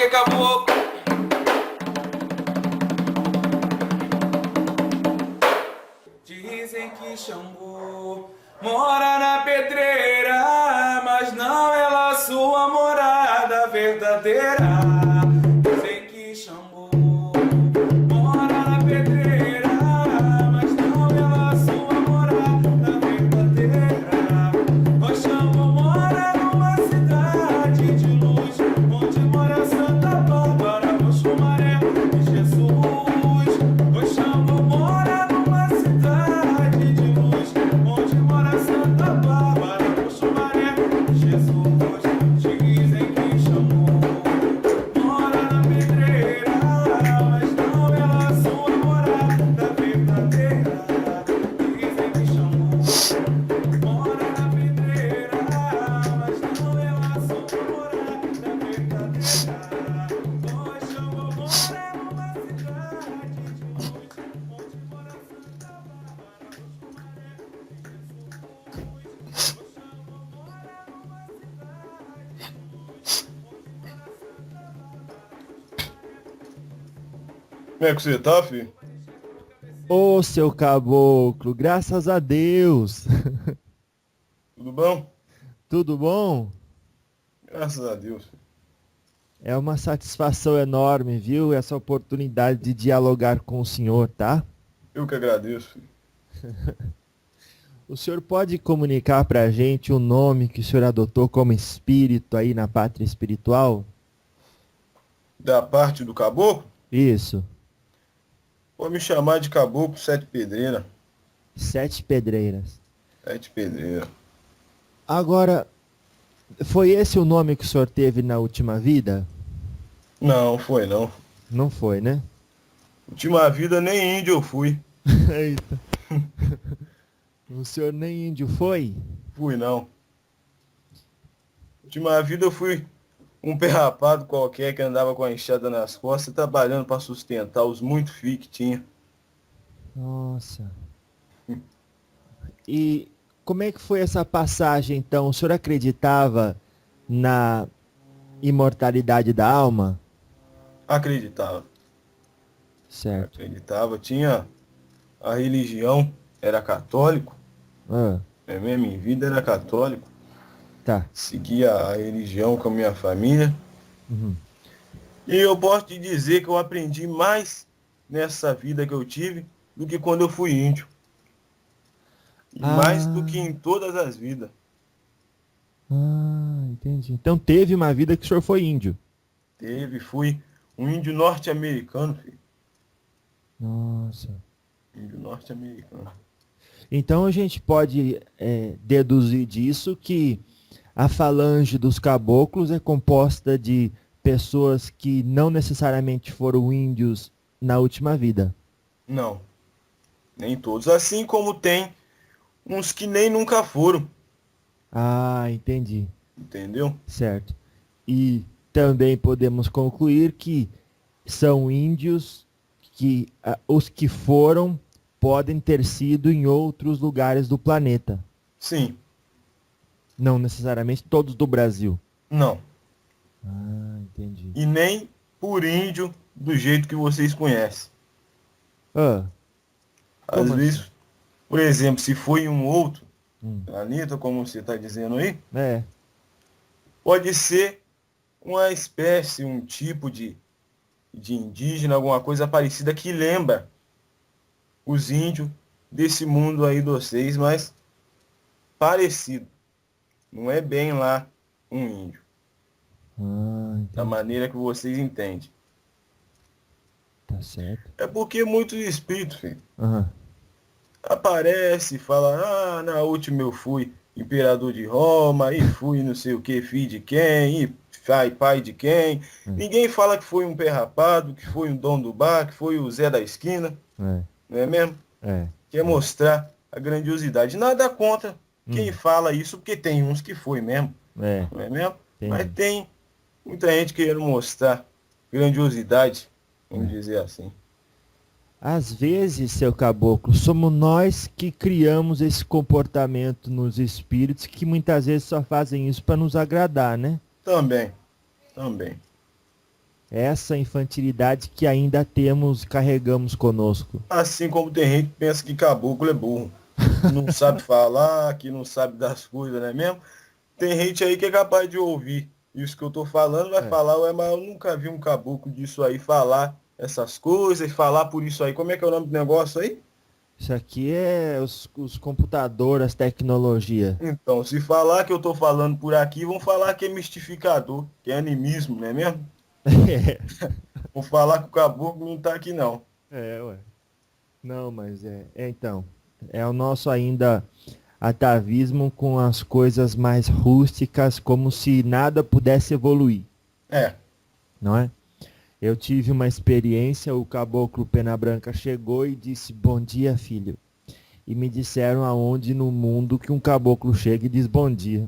que caboclo. Dizem que Xangô mora na pedreira, mas não é lá sua morada verdadeira. Dizem que Xangô mora na pedreira, mas não é lá sua morada verdadeira. O Xangô mora numa cidade de luz, onde mora Santa Bárbara, Oxumaré e Jesus. O Xangô mora numa cidade de luz, onde mora Santa Bárbara, Oxumaré e Jesus. Dizem que Xangô mora na pedreira, mas não é lá sua morada verdadeira. Dizem que Xangô mora na pedreira, mas não é lá sua morada verdadeira. O Xangô mora numa cidade de luz, onde mora Santa Bárbara, Oxumaré e Jesus. O Xangô mora numa cidade de luz, onde mora Santa Como é que você tá, filho? Ô, seu caboclo, graças a Deus. Tudo bom? Tudo bom? Graças a Deus, filho. É uma satisfação enorme, viu? Essa oportunidade de dialogar com o senhor, tá? Eu que agradeço, filho. O senhor pode comunicar pra gente o nome que o senhor adotou como espírito aí na pátria espiritual? Da parte do caboclo, Isso, pode me chamar de Caboclo Sete Pedreira. Sete Pedreiras. Sete Pedreira. Agora, foi esse o nome que o senhor teve na última vida? Não, foi não. Não foi, né? Última vida nem índio eu fui. Eita. O senhor nem índio foi? Fui não. Última vida eu fui um pé rapado qualquer que andava com a enxada nas costas, trabalhando para sustentar os muito filhos que tinha. Nossa. E como é que foi essa passagem, então? O senhor acreditava na imortalidade da alma? Acreditava. Certo. Acreditava. Tinha a religião, era católico. Ah, É mesmo, em vida era católico. tá. Seguia a religião com a minha família. Uhum. E eu posso te dizer que eu aprendi mais nessa vida que eu tive do que quando eu fui índio. E mais do que em todas as vidas. Entendi. Então teve uma vida que o senhor foi índio. Fui um índio norte-americano, filho. Nossa. Índio norte-americano. Então a gente pode deduzir disso que a falange dos caboclos é composta de pessoas que não necessariamente foram índios na última vida. Não, nem todos. Assim como tem uns que nem nunca foram, Ah, entendi. entendeu? Certo. E também podemos concluir que são índios que os que foram podem ter sido em outros lugares do planeta. Sim, Não necessariamente todos do Brasil. não. Ah, entendi. E nem por índio do jeito que vocês conhecem. Ah, Às Como vezes, assim? por exemplo, se foi em um outro Hum. planeta, como você está dizendo aí, É. pode ser uma espécie, um tipo de indígena, alguma coisa parecida que lembra os índios desse mundo aí de vocês, mas parecido. Não é bem lá um índio, da Entendi. maneira que vocês entendem. Tá certo. É porque muitos espíritos, filho, Aham. aparece e fala, na última eu fui imperador de Roma, e fui não sei o que, filho de quem, e pai de quem. Ninguém fala que foi um pé rapado, que foi um dono do bar, que foi o Zé da esquina, É. não é mesmo? É. Quer mostrar a grandiosidade. Nada contra quem fala isso, porque tem uns que foi mesmo, É. não é mesmo? Entendi. Mas tem muita gente querendo mostrar grandiosidade, vamos dizer assim. Às vezes, seu caboclo, somos nós que criamos esse comportamento nos espíritos que muitas vezes só fazem isso para nos agradar, né? Também, também. essa infantilidade que ainda temos, carregamos conosco. Assim como tem gente que pensa que caboclo é burro, que não sabe falar, que não sabe das coisas, não é mesmo? Tem gente aí que é capaz de ouvir isso que eu tô falando, vai É. falar, ué, mas eu nunca vi um caboclo disso aí falar essas coisas, falar por isso aí. Como é que é o nome do negócio aí? Isso aqui é os computadores, as tecnologias. Então, se falar que eu tô falando por aqui, vão falar que é mistificador, que é animismo, não é mesmo? Vão falar que o caboclo não tá aqui não. Ué. Não, mas então, é o nosso ainda atavismo com as coisas mais rústicas, como se nada pudesse evoluir, É, não é? Eu tive uma experiência, o caboclo Pena Branca chegou e disse, bom dia, filho. E me disseram aonde no mundo que um caboclo chega e diz bom dia.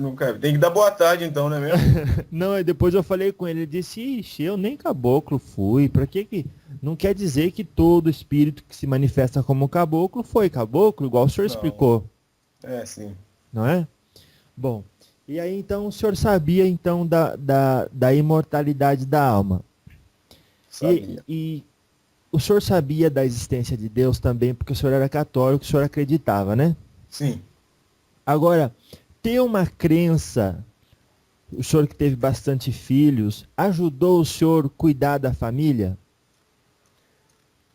nunca vi. Tem que dar boa tarde então, não é mesmo? Não, e depois eu falei com ele, ele disse, ixi, eu nem caboclo fui, pra que que... Não quer dizer que todo espírito que se manifesta como caboclo foi caboclo, igual o senhor Não. explicou, É, sim. não é? Bom, e aí então o senhor sabia então da imortalidade da alma. Sabia. E o senhor sabia da existência de Deus também, porque o senhor era católico, o senhor acreditava, né? Sim. Agora, ter uma crença, o senhor que teve bastante filhos, ajudou o senhor a cuidar da família?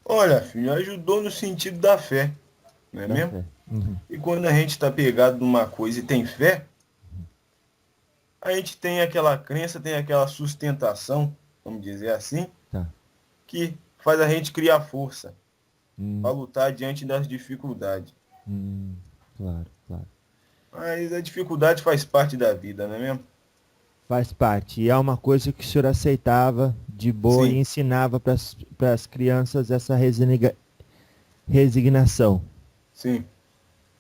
Olha, filho, ajudou no sentido da fé, não é Da mesmo? fé. Uhum. E quando a gente está pegado numa coisa e tem fé, a gente tem aquela crença, tem aquela sustentação, vamos dizer assim, Tá. que faz a gente criar força para Hum, lutar diante das dificuldades. hum, claro, claro. Mas a dificuldade faz parte da vida, não é mesmo? Faz parte. E é uma coisa que o senhor aceitava de boa e Sim, ensinava para as crianças essa resignação. sim.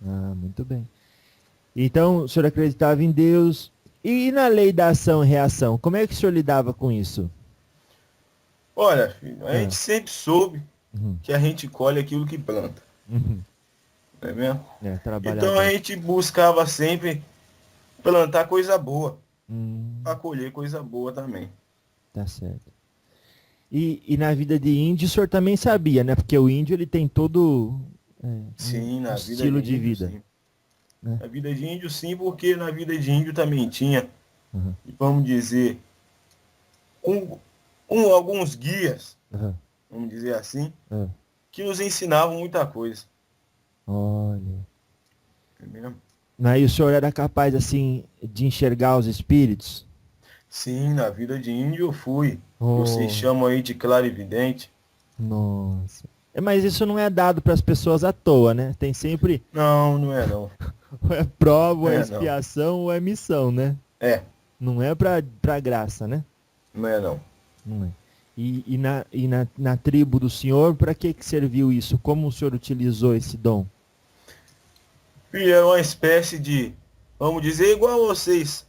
Ah, muito bem. Então, o senhor acreditava em Deus. E na lei da ação e reação, como é que o senhor lidava com isso? Olha, filho, a Ah, gente sempre soube uhum, que a gente colhe aquilo que planta, uhum. não é mesmo? Então a Trabalhador. gente buscava sempre plantar coisa boa, para Hum, colher coisa boa também. tá certo. E na vida de índio, o senhor também sabia, né? Porque o índio ele tem todo Sim, um na vida de estilo de índio, vida, sim. né? Na vida de índio, sim, porque na vida de índio também tinha, Uhum, vamos dizer, um, alguns guias, uhum, vamos dizer assim, uhum. que nos ensinavam muita coisa. Olha. Entendeu? Aí o senhor era capaz, assim, de enxergar os espíritos? Sim, na vida de índio eu fui. Que vocês Oh, chamam aí de clarividente. nossa. Mas isso não é dado para as pessoas à toa, né? Tem sempre Não, não é não. ou é prova, ou é É não. expiação, ou é missão, né? É, Não é pra graça, né? não é não. Não é. Na tribo do senhor, para que serviu isso? Como o senhor utilizou esse dom? E era uma espécie de, vamos dizer, igual vocês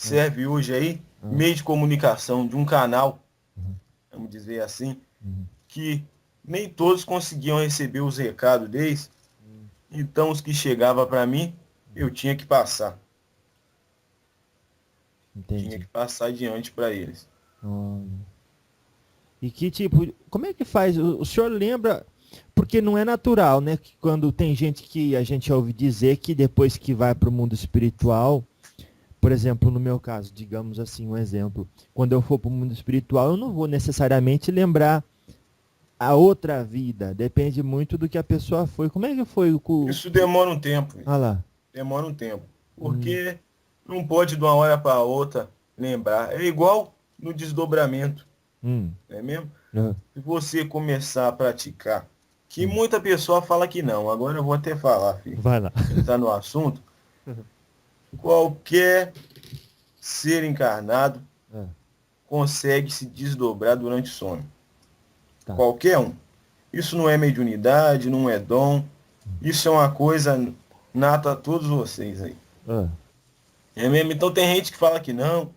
Ah, serve hoje aí, ah, meio de comunicação de um canal, uhum, vamos dizer assim, uhum, que nem todos conseguiam receber os recados deles. Então os que chegavam para mim, eu tinha que passar. Tinha entendi. que passar adiante para eles. Olha. E que tipo, como é que faz? O senhor lembra? Porque não é natural, né? Que quando tem gente que a gente ouve dizer que depois que vai para o mundo espiritual, por exemplo, no meu caso, digamos assim, um exemplo, quando eu for para o mundo espiritual, eu não vou necessariamente lembrar a outra vida, depende muito do que a pessoa foi. Como é que foi Isso demora um tempo, Ah lá. demora um tempo. Hum, Porque não pode de uma hora para outra lembrar. É igual no desdobramento, hum, não é mesmo? ah, Se você começar a praticar, que hum. muita pessoa fala que não, agora eu vou até falar, filho, Vai lá. entrar no assunto, qualquer ser encarnado Ah, consegue se desdobrar durante o sono. tá. Qualquer um. Isso não é mediunidade, não é dom, isso é uma coisa nata a todos vocês aí. Ah, É mesmo? Então tem gente que fala que não,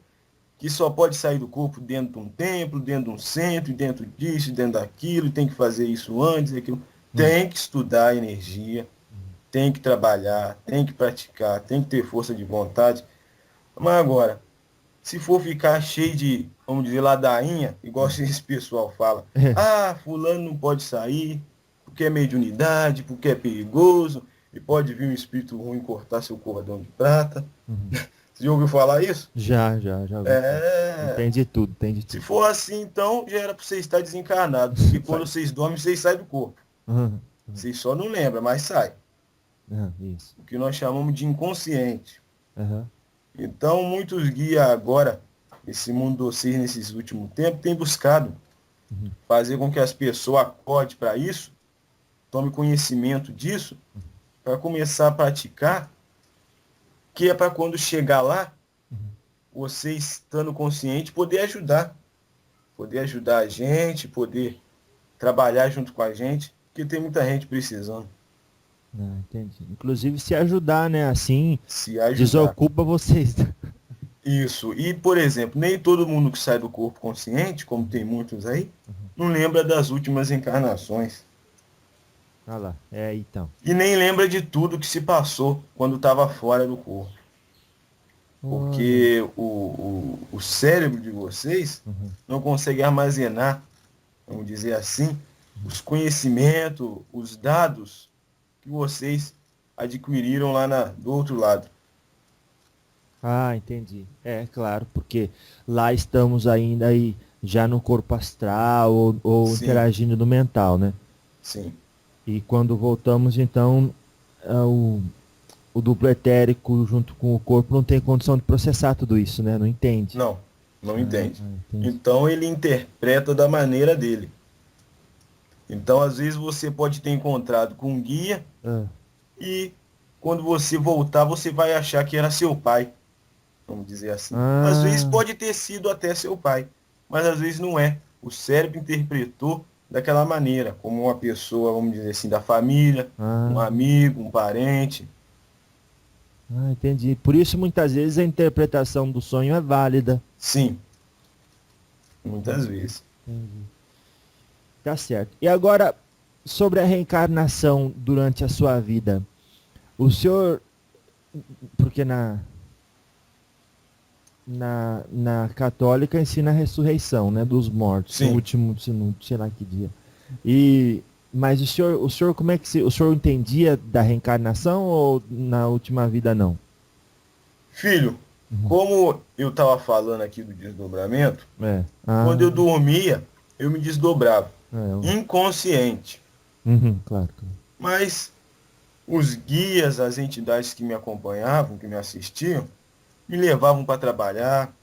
que só pode sair do corpo dentro de um templo, dentro de um centro, dentro disso, dentro daquilo, tem que fazer isso antes, aquilo. hum, Tem que estudar a energia, tem que trabalhar, tem que praticar, tem que ter força de vontade. Mas agora, se for ficar cheio de, vamos dizer, ladainha, igual esse pessoal fala, fulano não pode sair, porque é mediunidade, porque é perigoso, e pode vir um espírito ruim cortar seu cordão de prata. Uhum. Você já ouviu falar isso? Já ouvi. Entendi tudo. Se for assim, então, já era para você estar desencarnado, porque quando vocês dormem, vocês saem do corpo. Uhum. Vocês só não lembram, mas sai. Isso. O que nós chamamos de inconsciente. Uhum. Então, muitos guias agora, esse mundo de vocês, nesses últimos tempos, têm buscado fazer com que as pessoas acordem para isso, tomem conhecimento disso, para começar a praticar, que é para quando chegar lá, você estando consciente, poder ajudar a gente, poder trabalhar junto com a gente, porque tem muita gente precisando. Entendi. Inclusive se ajudar, né? Assim, Se ajudar. desocupa vocês. Isso. E, por exemplo, nem todo mundo que sai do corpo consciente, como tem muitos aí, não lembra das últimas encarnações. Olha lá. Então. E nem lembra de tudo que se passou quando estava fora do corpo. Porque o cérebro de vocês não consegue armazenar, vamos dizer assim, os conhecimentos, os dados que vocês adquiriram lá do outro lado. Entendi. Claro, porque lá estamos ainda aí já no corpo astral ou interagindo no mental, né? Sim. E quando voltamos, então, o duplo etérico junto com o corpo não tem condição de processar tudo isso, né? Não entende. Não entende. Então ele interpreta da maneira dele. Então, às vezes, você pode ter encontrado com um guia e quando você voltar, você vai achar que era seu pai. Vamos dizer assim. Às vezes pode ter sido até seu pai, mas às vezes não é. O cérebro interpretou daquela maneira, como uma pessoa, vamos dizer assim, da família, um amigo, um parente. Entendi. Por isso, muitas vezes, a interpretação do sonho é válida. Sim. Muitas vezes. Entendi. Tá certo. E agora, sobre a reencarnação durante a sua vida, o senhor, porque na católica ensina a ressurreição, né, dos mortos, Sim. no último, sei lá que dia. Mas o senhor como é que o senhor entendia da reencarnação ou na última vida não? Filho, como eu estava falando aqui do desdobramento, quando eu dormia, eu me desdobrava. Inconsciente. Claro. Mas os guias, as entidades que me acompanhavam, que me assistiam, me levavam para trabalhar,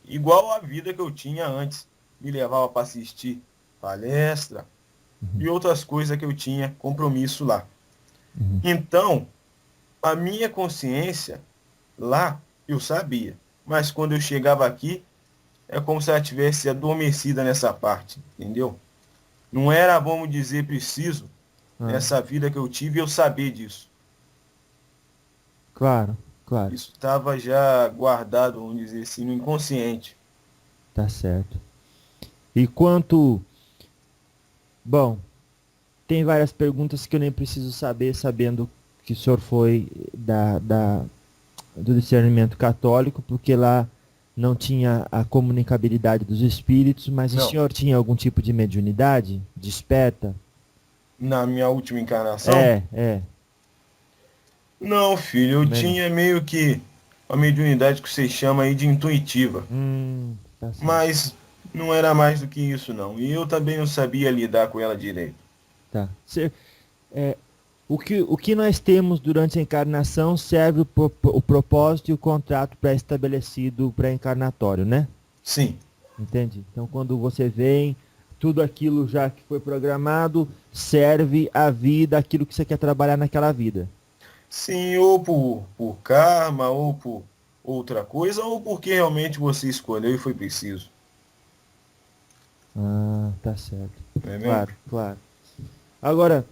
igual a vida que eu tinha antes. Me levava para assistir palestra e outras coisas que eu tinha compromisso lá. Então, a minha consciência lá, eu sabia. Mas quando eu chegava aqui, é como se ela tivesse adormecida nessa parte, entendeu? Não era, vamos dizer, preciso, nessa vida que eu tive, eu saber disso. Claro. Isso estava já guardado, vamos dizer assim, no inconsciente. Tá certo. E quanto... Bom, tem várias perguntas que eu nem preciso saber, sabendo que o senhor foi do discernimento católico, porque lá não tinha a comunicabilidade dos espíritos, mas o senhor tinha algum tipo de mediunidade? Desperta? Na minha última encarnação? Não, filho, eu tinha meio que uma mediunidade que você chama aí de intuitiva. Tá certo. Mas não era mais do que isso, não. E eu também não sabia lidar com ela direito. Tá. O que nós temos durante a encarnação serve o propósito e o contrato pré-estabelecido pré-encarnatório, né? Sim. Entendi. Então, quando você vem, tudo aquilo já que foi programado serve a vida, aquilo que você quer trabalhar naquela vida. Sim, ou por karma, ou por outra coisa, ou porque realmente você escolheu e foi preciso. Tá certo. É mesmo? Claro. Agora,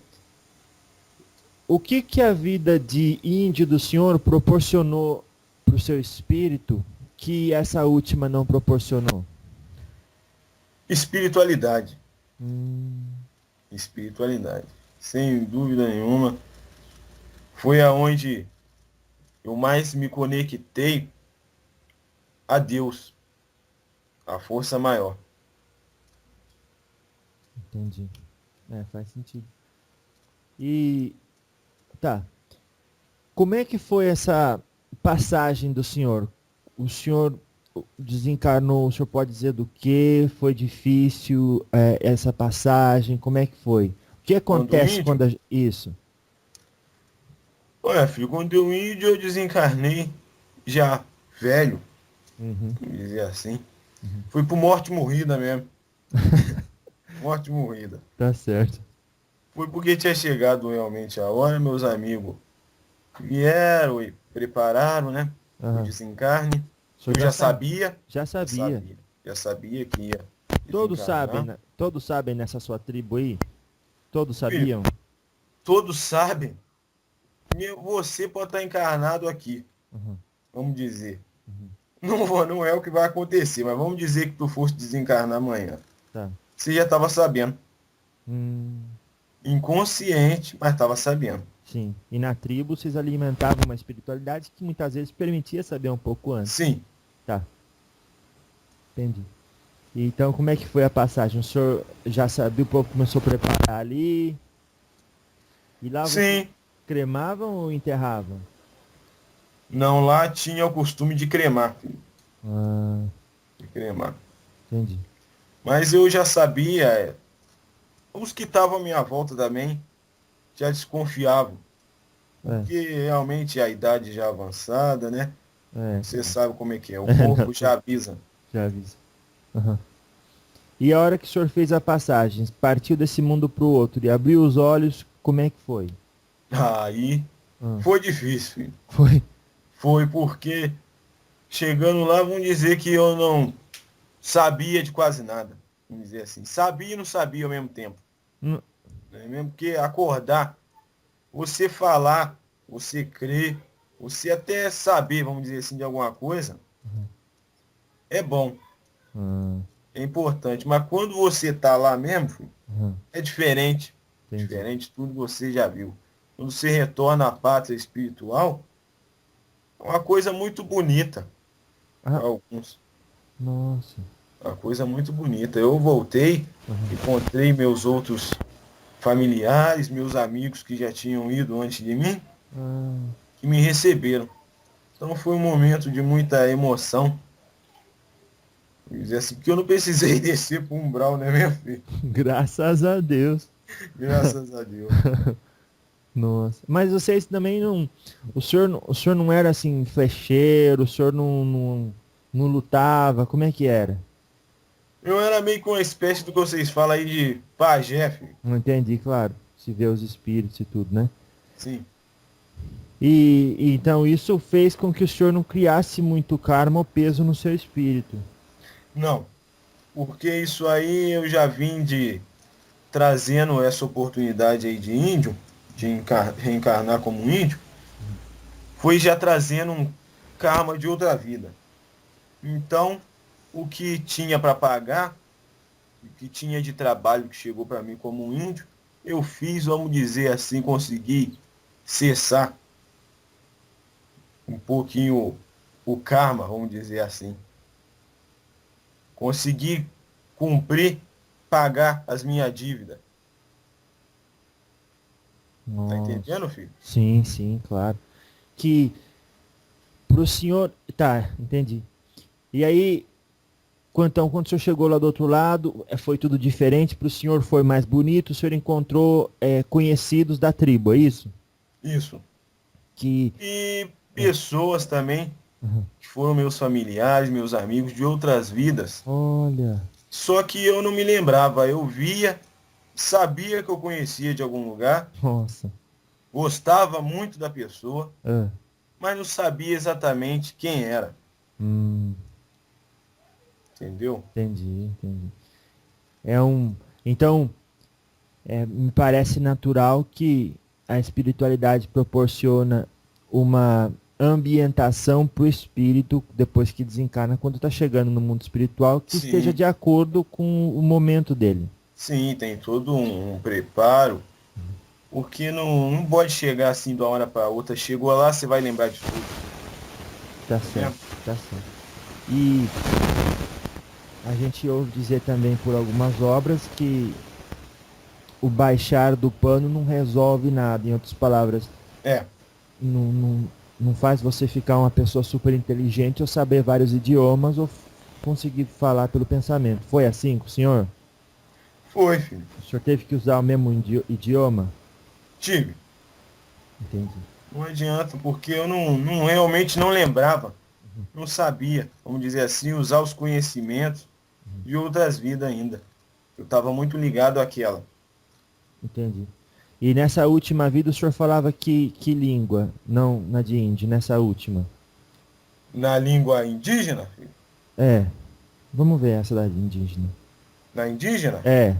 o que a vida de índio do senhor proporcionou para o seu espírito que essa última não proporcionou? Espiritualidade. Espiritualidade. Sem dúvida nenhuma. Foi aonde eu mais me conectei a Deus, a força maior. Entendi. Faz sentido. E tá. Como é que foi essa passagem do senhor? O senhor desencarnou, o senhor pode dizer do que? Foi difícil essa passagem? Como é que foi? O que acontece índio? Isso. Olha, filho, quando eu índio eu desencarnei já velho, Uhum. vamos dizer assim. Fui pro morte morrida mesmo. Morte morrida. Tá certo. Foi porque tinha chegado realmente a hora, meus amigos vieram e prepararam, né? O Aham. desencarne. O senhor Eu já sabia. Já sabia. Já sabia que ia Todos desencarnar. sabem, né? Todos sabem nessa sua tribo aí? Todos sabiam? Todos sabem. Você pode estar encarnado aqui. Uhum. Vamos dizer. Uhum. Não é o que vai acontecer, mas vamos dizer que tu fosse desencarnar amanhã. Tá. Você já estava sabendo. Hum, Inconsciente, mas estava sabendo. sim. E na tribo vocês alimentavam uma espiritualidade que muitas vezes permitia saber um pouco antes. Sim. Tá. Entendi. Então, como é que foi a passagem? O senhor já sabia um pouco, começou a preparar ali? E lá vocês Sim. cremavam ou enterravam? Não, lá tinha o costume de cremar, filho. Ah, De cremar. entendi. Mas eu já sabia, os que estavam à minha volta também já desconfiavam. Porque realmente a idade já avançada, né? Você sabe como é que é. O corpo já avisa. Já avisa. Uhum. E a hora que o senhor fez a passagem, partiu desse mundo para o outro e abriu os olhos, como é que foi? Aí foi difícil, filho. Foi porque chegando lá, vamos dizer que eu não sabia de quase nada. Vamos dizer assim. Sabia e não sabia ao mesmo tempo. É mesmo que acordar, você falar, você crer, você até saber, vamos dizer assim, de alguma coisa, é bom. É importante. Mas quando você tá lá mesmo, filho, é diferente. Entendi. Diferente de tudo que você já viu. Quando você retorna à pátria espiritual, é uma coisa muito bonita. Para alguns. Nossa. Uma coisa muito bonita. Eu voltei, encontrei meus outros familiares, meus amigos que já tinham ido antes de mim, que me receberam. Então foi um momento de muita emoção. Vou dizer assim, porque eu não precisei descer para o umbral, né, minha filha? Graças a Deus. Graças a Deus. Nossa. Mas vocês também não. O senhor não era assim, flecheiro, o senhor não lutava, como é que era? Eu era meio que uma espécie do que vocês falam aí de pajé, filho. Não entendi, claro. Se vê os espíritos e tudo, né? Sim. E então isso fez com que o senhor não criasse muito karma ou peso no seu espírito. Não. Porque isso aí eu já vim trazendo essa oportunidade aí de índio, de reencarnar como um índio, foi já trazendo um karma de outra vida. Então, o que tinha para pagar, o que tinha de trabalho que chegou para mim como um índio, eu fiz, vamos dizer assim, consegui cessar um pouquinho o karma, vamos dizer assim. Consegui cumprir, pagar as minhas dívidas. Nossa. Tá entendendo, filho? Sim, claro. Que pro senhor. Tá, entendi. E aí, então, quando o senhor chegou lá do outro lado, foi tudo diferente? Pro senhor foi mais bonito? O senhor encontrou conhecidos da tribo, é isso? Isso. Que... E pessoas também, que foram meus familiares, meus amigos de outras vidas. Olha. Só que eu não me lembrava. Eu via, sabia que eu conhecia de algum lugar. Nossa. Gostava muito da pessoa, mas não sabia exatamente quem era. Entendeu? Entendi. Então, me parece natural que a espiritualidade proporciona uma ambientação para o espírito, depois que desencarna, quando está chegando no mundo espiritual, que esteja de acordo com o momento dele. Sim, tem todo um preparo, porque não pode chegar assim de uma hora para outra. Chegou lá, você vai lembrar de tudo. Tá certo. E a gente ouve dizer também por algumas obras que o baixar do pano não resolve nada. Em outras palavras, É, não faz você ficar uma pessoa super inteligente ou saber vários idiomas ou conseguir falar pelo pensamento. Foi assim com o senhor? foi, filho. O senhor teve que usar o mesmo idioma? Tive. Entendi. Não adianta, porque eu não realmente não lembrava, não sabia, vamos dizer assim, usar os conhecimentos de outras vidas ainda. Eu estava muito ligado àquela. Entendi. E nessa última vida o senhor falava que língua? Não na de índio, nessa última. Na língua indígena, filho, É, vamos ver essa da indígena. na indígena, É.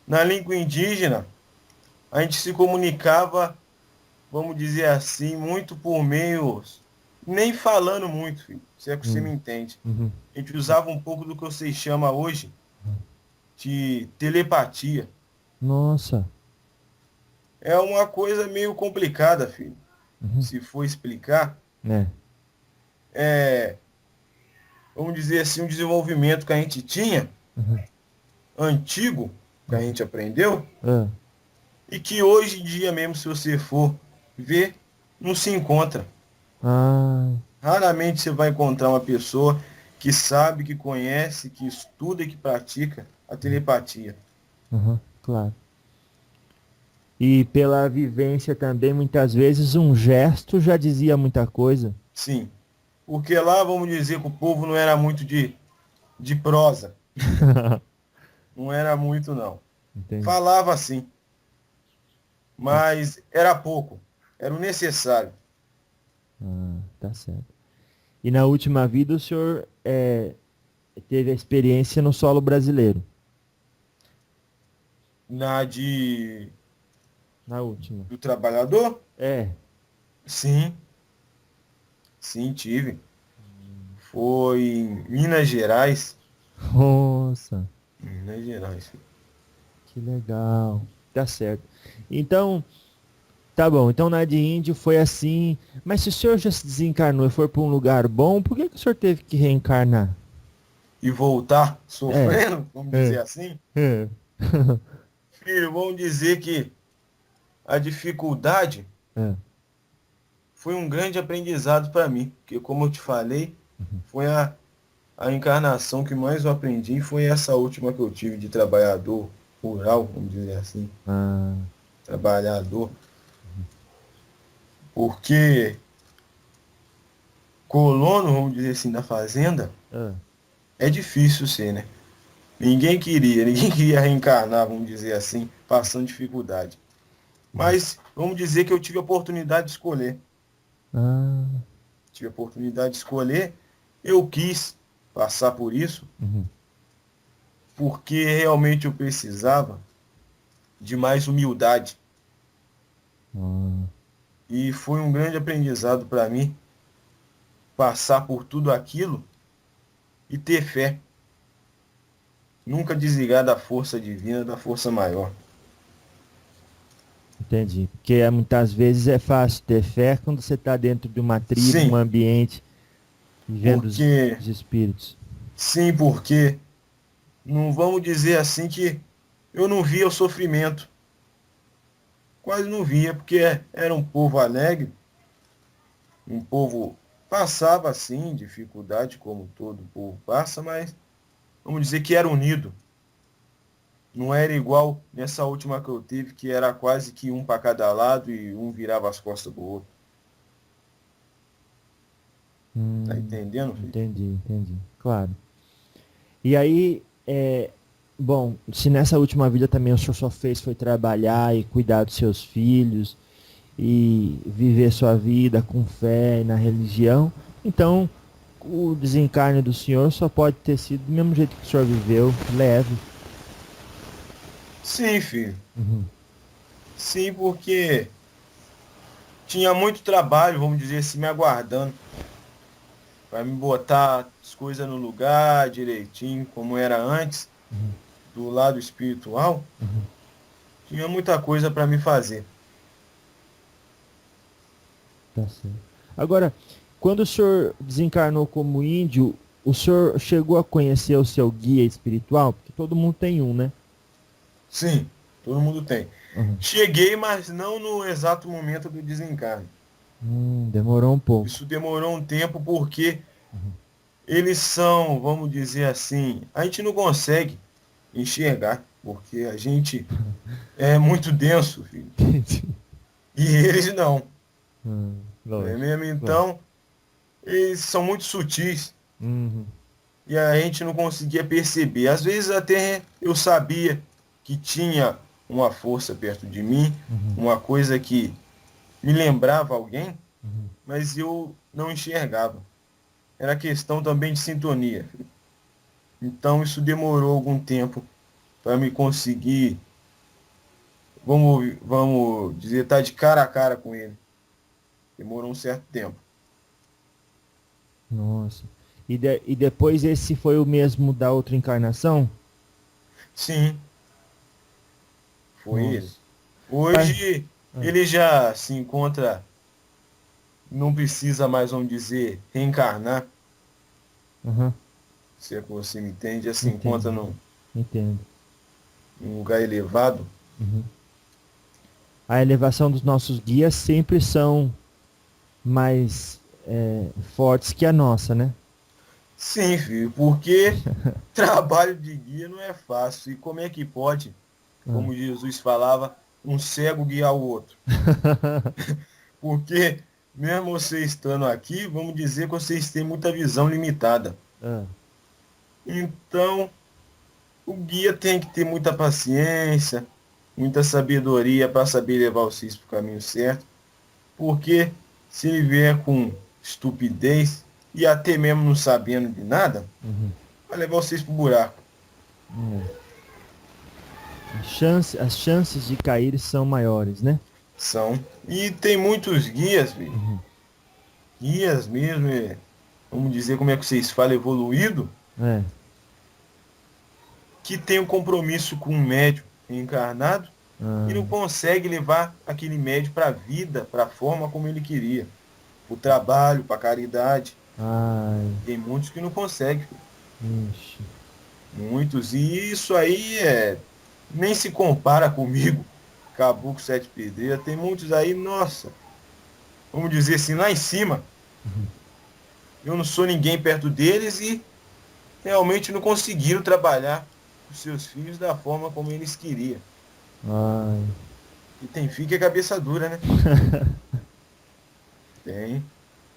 na língua indígena, a gente se comunicava, vamos dizer assim, muito por meios, nem falando muito, filho, se é que você me Hum, entende. uhum. A gente usava um pouco do que vocês chamam hoje de telepatia. Nossa. É uma coisa meio complicada, filho. Uhum. Se for explicar, É. é, vamos dizer assim, um desenvolvimento que a gente tinha, Uhum. antigo, que a gente aprendeu, Ah, e que hoje em dia mesmo, se você for ver, não se encontra. ah, Raramente você vai encontrar uma pessoa que sabe, que conhece, que estuda e que pratica a telepatia. uhum, claro. E pela vivência também, muitas vezes, um gesto já dizia muita coisa. Sim. Porque lá, vamos dizer que o povo não era muito de prosa. Não era muito, não. Entendi. Falava assim, mas era pouco. Era o necessário. Ah, tá certo. E na última vida o senhor teve a experiência no solo brasileiro. Na de Na última. do trabalhador, É. sim, sim, tive. Foi em Minas Gerais. Nossa, Minas Gerais. que legal. Tá certo. Então, tá bom. Então na de índio foi assim. Mas se o senhor já se desencarnou e for para um lugar bom, por que o senhor teve que reencarnar? E voltar É. sofrendo, vamos É. dizer assim. É. Filho, vamos dizer que a dificuldade É. foi um grande aprendizado para mim. Porque, como eu te falei, foi a encarnação que mais eu aprendi. Foi essa última que eu tive de trabalhador rural, vamos dizer assim. Ah, Trabalhador. Porque colono, vamos dizer assim, da fazenda, ah, é difícil ser, né? Ninguém queria reencarnar, vamos dizer assim, passando dificuldade. Mas vamos dizer que eu tive a oportunidade de escolher. ah, Tive a oportunidade de escolher, eu quis passar por isso, uhum, porque realmente eu precisava de mais humildade. ah, E foi um grande aprendizado para mim passar por tudo aquilo e ter fé. Nunca desligar da força divina, da força maior. entendi. Porque muitas vezes é fácil ter fé quando você está dentro de uma tribo, um Sim, ambiente, vivendo porque os espíritos. porque não vamos dizer assim que eu não via o sofrimento. Quase não via, porque era um povo alegre, um povo passava assim, dificuldade como todo povo passa, mas vamos dizer que era unido. Não era igual nessa última que eu tive, que era quase que um para cada lado e um virava as costas do outro. Tá entendendo, filho? Entendi. Claro. E aí, bom, se nessa última vida também o senhor só fez foi trabalhar e cuidar dos seus filhos e viver sua vida com fé e na religião, então o desencarne do senhor só pode ter sido do mesmo jeito que o senhor viveu, leve. Sim, filho. Uhum, Sim, porque tinha muito trabalho, vamos dizer assim, me aguardando. Para me botar as coisas no lugar direitinho, como era antes, uhum, do lado espiritual. uhum. Tinha muita coisa para me fazer. Tá certo. Agora, Quando o senhor desencarnou como índio, o senhor chegou a conhecer o seu guia espiritual? Porque todo mundo tem um, né? Sim, todo mundo tem. Uhum. Cheguei, mas não no exato momento do desencarne. Demorou um pouco. Isso demorou um tempo porque eles são, vamos dizer assim, a gente não consegue enxergar, porque a gente é muito denso, filho. E eles não, não é Lógico. mesmo? Então, eles são muito sutis Uhum. e a gente não conseguia perceber. Às vezes até eu sabia que tinha uma força perto de mim, uma coisa que me lembrava alguém, mas eu não enxergava. Era questão também de sintonia. Então isso demorou algum tempo para me conseguir, vamos dizer, estar de cara a cara com ele. Demorou um certo tempo. Nossa. E depois esse foi o mesmo da outra encarnação? Sim, foi Nossa. ele. Hoje Ah. ele já se encontra, não precisa mais, vamos dizer, reencarnar, Aham. se é que você me entende, já se Entendo. encontra Entendo. num lugar elevado. A elevação dos nossos guias sempre são mais fortes que a nossa, né? Sim, filho, porque trabalho de guia não é fácil. E como é que pode, como Jesus falava, um cego guiar o outro? Porque mesmo você estando aqui, vamos dizer que vocês têm muita visão limitada. Ah. Então, o guia tem que ter muita paciência, muita sabedoria para saber levar vocês para o caminho certo. Porque se ele vier com estupidez e até mesmo não sabendo de nada, vai levar vocês para o buraco. As chances de cair são maiores, né? São. E tem muitos guias, filho. Guias mesmo, vamos dizer como é que vocês falam, evoluído, É. que tem um compromisso com um médium encarnado Ah. e não consegue levar aquele médium para a vida, para a forma como ele queria. Para o trabalho, para a caridade. Ai. Tem muitos que não conseguem, filho. Ixi. Muitos. E isso aí nem se compara comigo, Caboclo Sete Pedreiras. Tem muitos aí, nossa, vamos dizer assim, lá em cima. Eu não sou ninguém perto deles e realmente não conseguiram trabalhar com seus filhos da forma como eles queriam. Ai. E tem filho que é cabeça dura, né? Tem.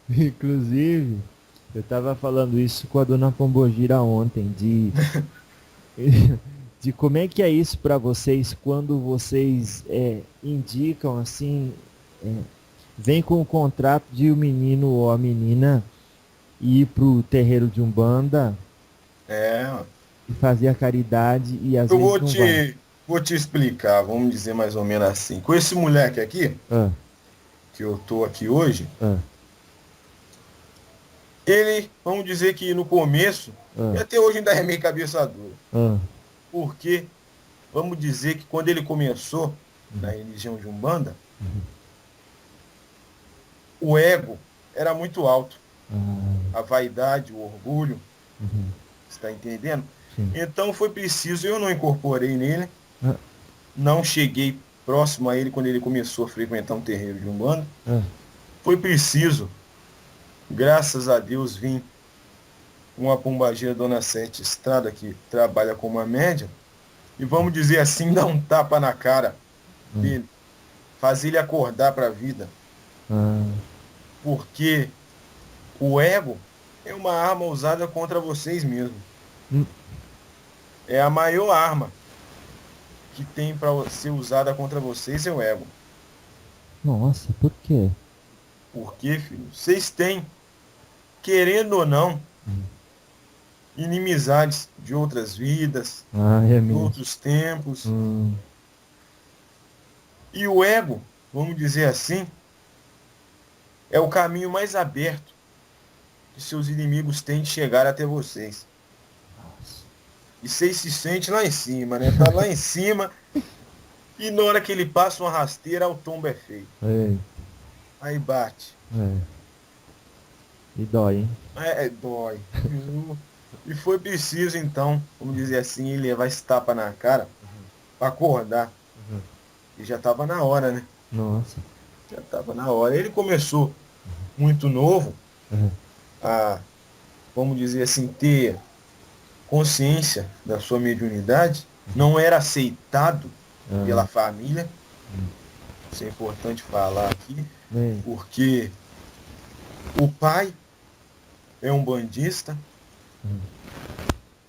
Inclusive, eu tava falando isso com a dona Pombogira ontem, de como é que é isso para vocês quando vocês indicam assim, vem com o contrato de o menino ou a menina ir pro terreiro de Umbanda e fazer a caridade e às Eu vezes não vai. vou te explicar, vamos dizer mais ou menos assim. Com esse moleque aqui, Ah, que eu tô aqui hoje, ah, ele, vamos dizer que no começo, e ah, até hoje ainda é meio cabeça dura. ah, Porque, vamos dizer que quando ele começou na religião de Umbanda, o ego era muito alto. A vaidade, o orgulho, está entendendo? sim. Então foi preciso, eu não incorporei nele, Ah, não cheguei próximo a ele quando ele começou a frequentar um terreiro de Umbanda. ah, Foi preciso, graças a Deus, vim uma pombageira, Dona Sete Estrada, que trabalha como uma média, e vamos dizer assim, dar um tapa na cara dele, fazer ele acordar para a vida, ah, porque o ego é uma arma usada contra vocês mesmos. hum, É a maior arma que tem para ser usada contra vocês, é o ego. nossa, por quê? Porque, filho, vocês têm, querendo ou não, inimizades de outras vidas, Ah, é de mesmo. outros tempos. Hum, E o ego, vamos dizer assim, é o caminho mais aberto que seus inimigos têm de chegar até vocês. E vocês se sentem lá em cima, né? Tá lá em cima e na hora que ele passa uma rasteira, o tombo é feio. é, Aí bate. é. E dói, hein? Dói. E foi preciso, então, vamos dizer assim, ele levar esse tapa na cara para acordar. Uhum. E já estava na hora, né? Nossa. Já estava na hora. Ele começou muito novo Uhum. a, vamos dizer assim, ter consciência da sua mediunidade. Não era aceitado pela Ah, família. Isso é importante falar aqui, bem. porque o pai é um bandista, Uhum.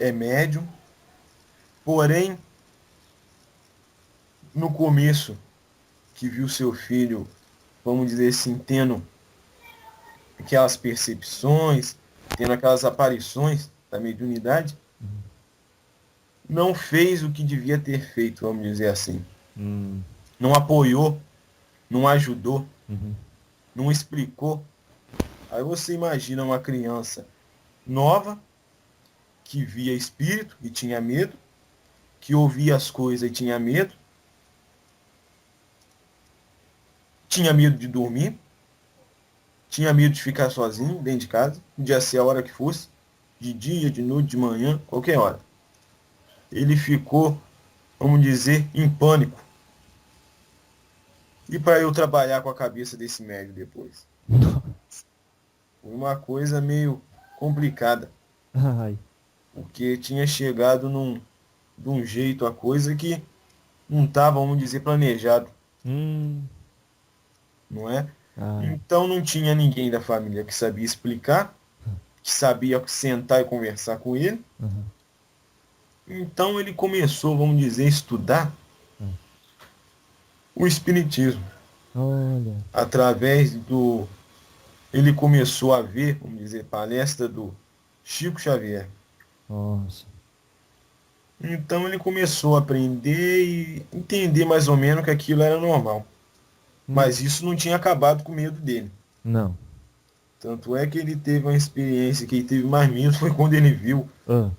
é médium, porém, no começo, que viu seu filho, vamos dizer assim, tendo aquelas percepções, tendo aquelas aparições da mediunidade, não fez o que devia ter feito, vamos dizer assim. Hum. Não apoiou, não ajudou, Uhum. não explicou. Aí você imagina uma criança nova, que via espírito e tinha medo, que ouvia as coisas e tinha medo de dormir, tinha medo de ficar sozinho dentro de casa, podia ser a hora que fosse, de dia, de noite, de manhã, qualquer hora. Ele ficou, vamos dizer, em pânico. E para eu trabalhar com a cabeça desse médium depois? Foi uma coisa meio complicada, Ai. porque tinha chegado de um jeito a coisa que não estava, vamos dizer, planejado, Hum. não é? Ai. Então não tinha ninguém da família que sabia explicar, que sabia sentar e conversar com ele. Uhum. Então ele começou, vamos dizer, a estudar Uhum. o espiritismo. Olha. Através do. Ele começou a ver, vamos dizer, palestra do Chico Xavier. Nossa. Então ele começou a aprender e entender mais ou menos que aquilo era normal. Hum. Mas isso não tinha acabado com o medo dele. Não. Tanto é que ele teve uma experiência que ele teve mais medo foi quando ele viu Ah.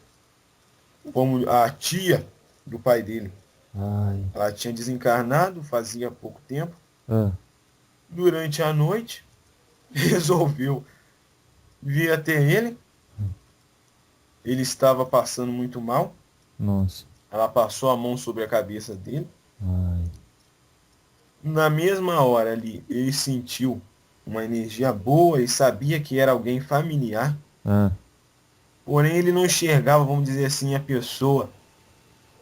como a tia do pai dele. Ai. Ela tinha desencarnado fazia pouco tempo. Ah. Durante a noite, resolveu vir até ele. Ele estava passando muito mal. Nossa. Ela passou a mão sobre a cabeça dele. Ai. Na mesma hora ali, ele sentiu uma energia boa e sabia que era alguém familiar. Ah. Porém, ele não enxergava, vamos dizer assim, a pessoa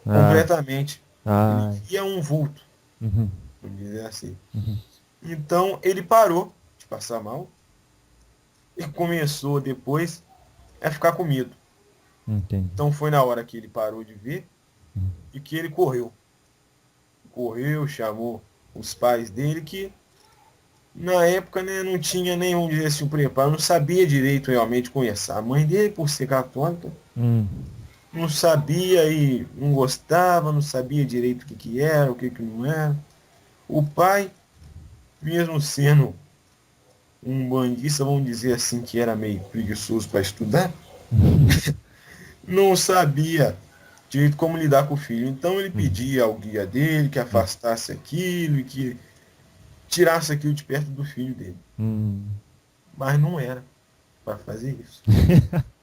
Ah. completamente. Ele Ai. via um vulto, Uhum. vamos dizer assim. Uhum. Então, ele parou de passar mal e começou depois a ficar com medo. Entendi. Então, foi na hora que ele parou de ver Uhum. e que ele correu. Correu, chamou os pais dele que na época, né, não tinha nenhum, dizer assim, um preparo, não sabia direito realmente conhecer. A mãe dele, por ser católica, Hum. não sabia e não gostava, não sabia direito que era, o que não era. O pai, mesmo sendo um bandista, vamos dizer assim, que era meio preguiçoso para estudar, não sabia direito como lidar com o filho. Então ele Uhum. pedia ao guia dele que afastasse aquilo e que tirasse aquilo de perto do filho dele. Hum. Mas não era para fazer isso.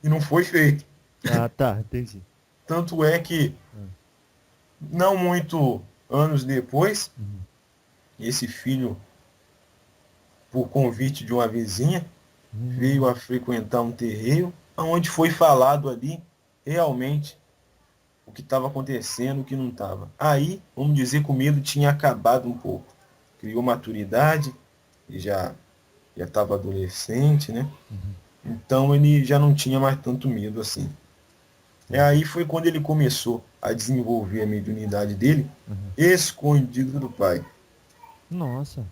E não foi feito. Ah, tá, entendi. Tanto é que, Hum. não muito anos depois, Uhum. esse filho, por convite de uma vizinha, veio Hum. a frequentar um terreiro, onde foi falado ali realmente o que estava acontecendo, o que não estava. Aí, vamos dizer que o medo tinha acabado um pouco. Criou maturidade, e já estava adolescente, né? Uhum. Então ele já não tinha mais tanto medo assim. E aí foi quando ele começou a desenvolver a mediunidade dele, Uhum. escondido do pai. Nossa.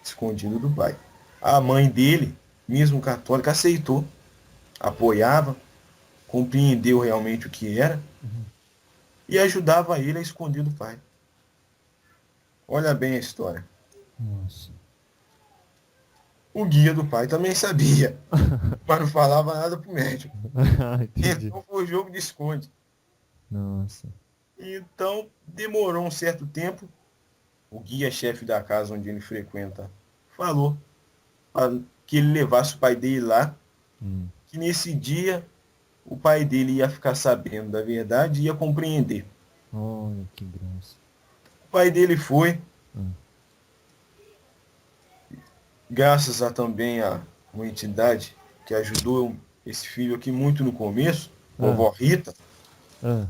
Escondido do pai. A mãe dele, mesmo católica, aceitou, apoiava, compreendeu realmente o que era Uhum. e ajudava ele a esconder do pai. Olha bem a história. Nossa. O guia do pai também sabia, mas não falava nada pro médico. Entendi. Então foi o jogo de esconde. Nossa. Então demorou um certo tempo. O guia-chefe da casa onde ele frequenta falou que ele levasse o pai dele lá que nesse dia o pai dele ia ficar sabendo da verdade e ia compreender. Olha que graça. O pai dele foi, Hum. graças a também a uma entidade que ajudou esse filho aqui muito no começo, a vovó Rita, Ah,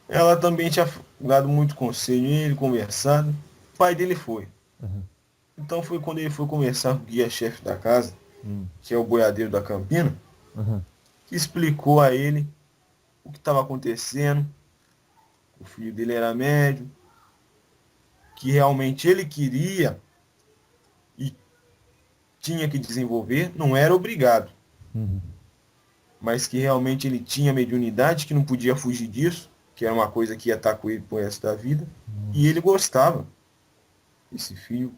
ela também tinha dado muito conselho a ele, conversado. O pai dele foi. aham, Então foi quando ele foi conversar com o guia-chefe da casa, hum, que é o boiadeiro da Campina, aham, que explicou a ele o que estava acontecendo. O filho dele era médio, que realmente ele queria e tinha que desenvolver, não era obrigado, uhum. mas que realmente ele tinha mediunidade, que não podia fugir disso, que era uma coisa que ia estar com ele pro resto da vida, e ele gostava. Esse filho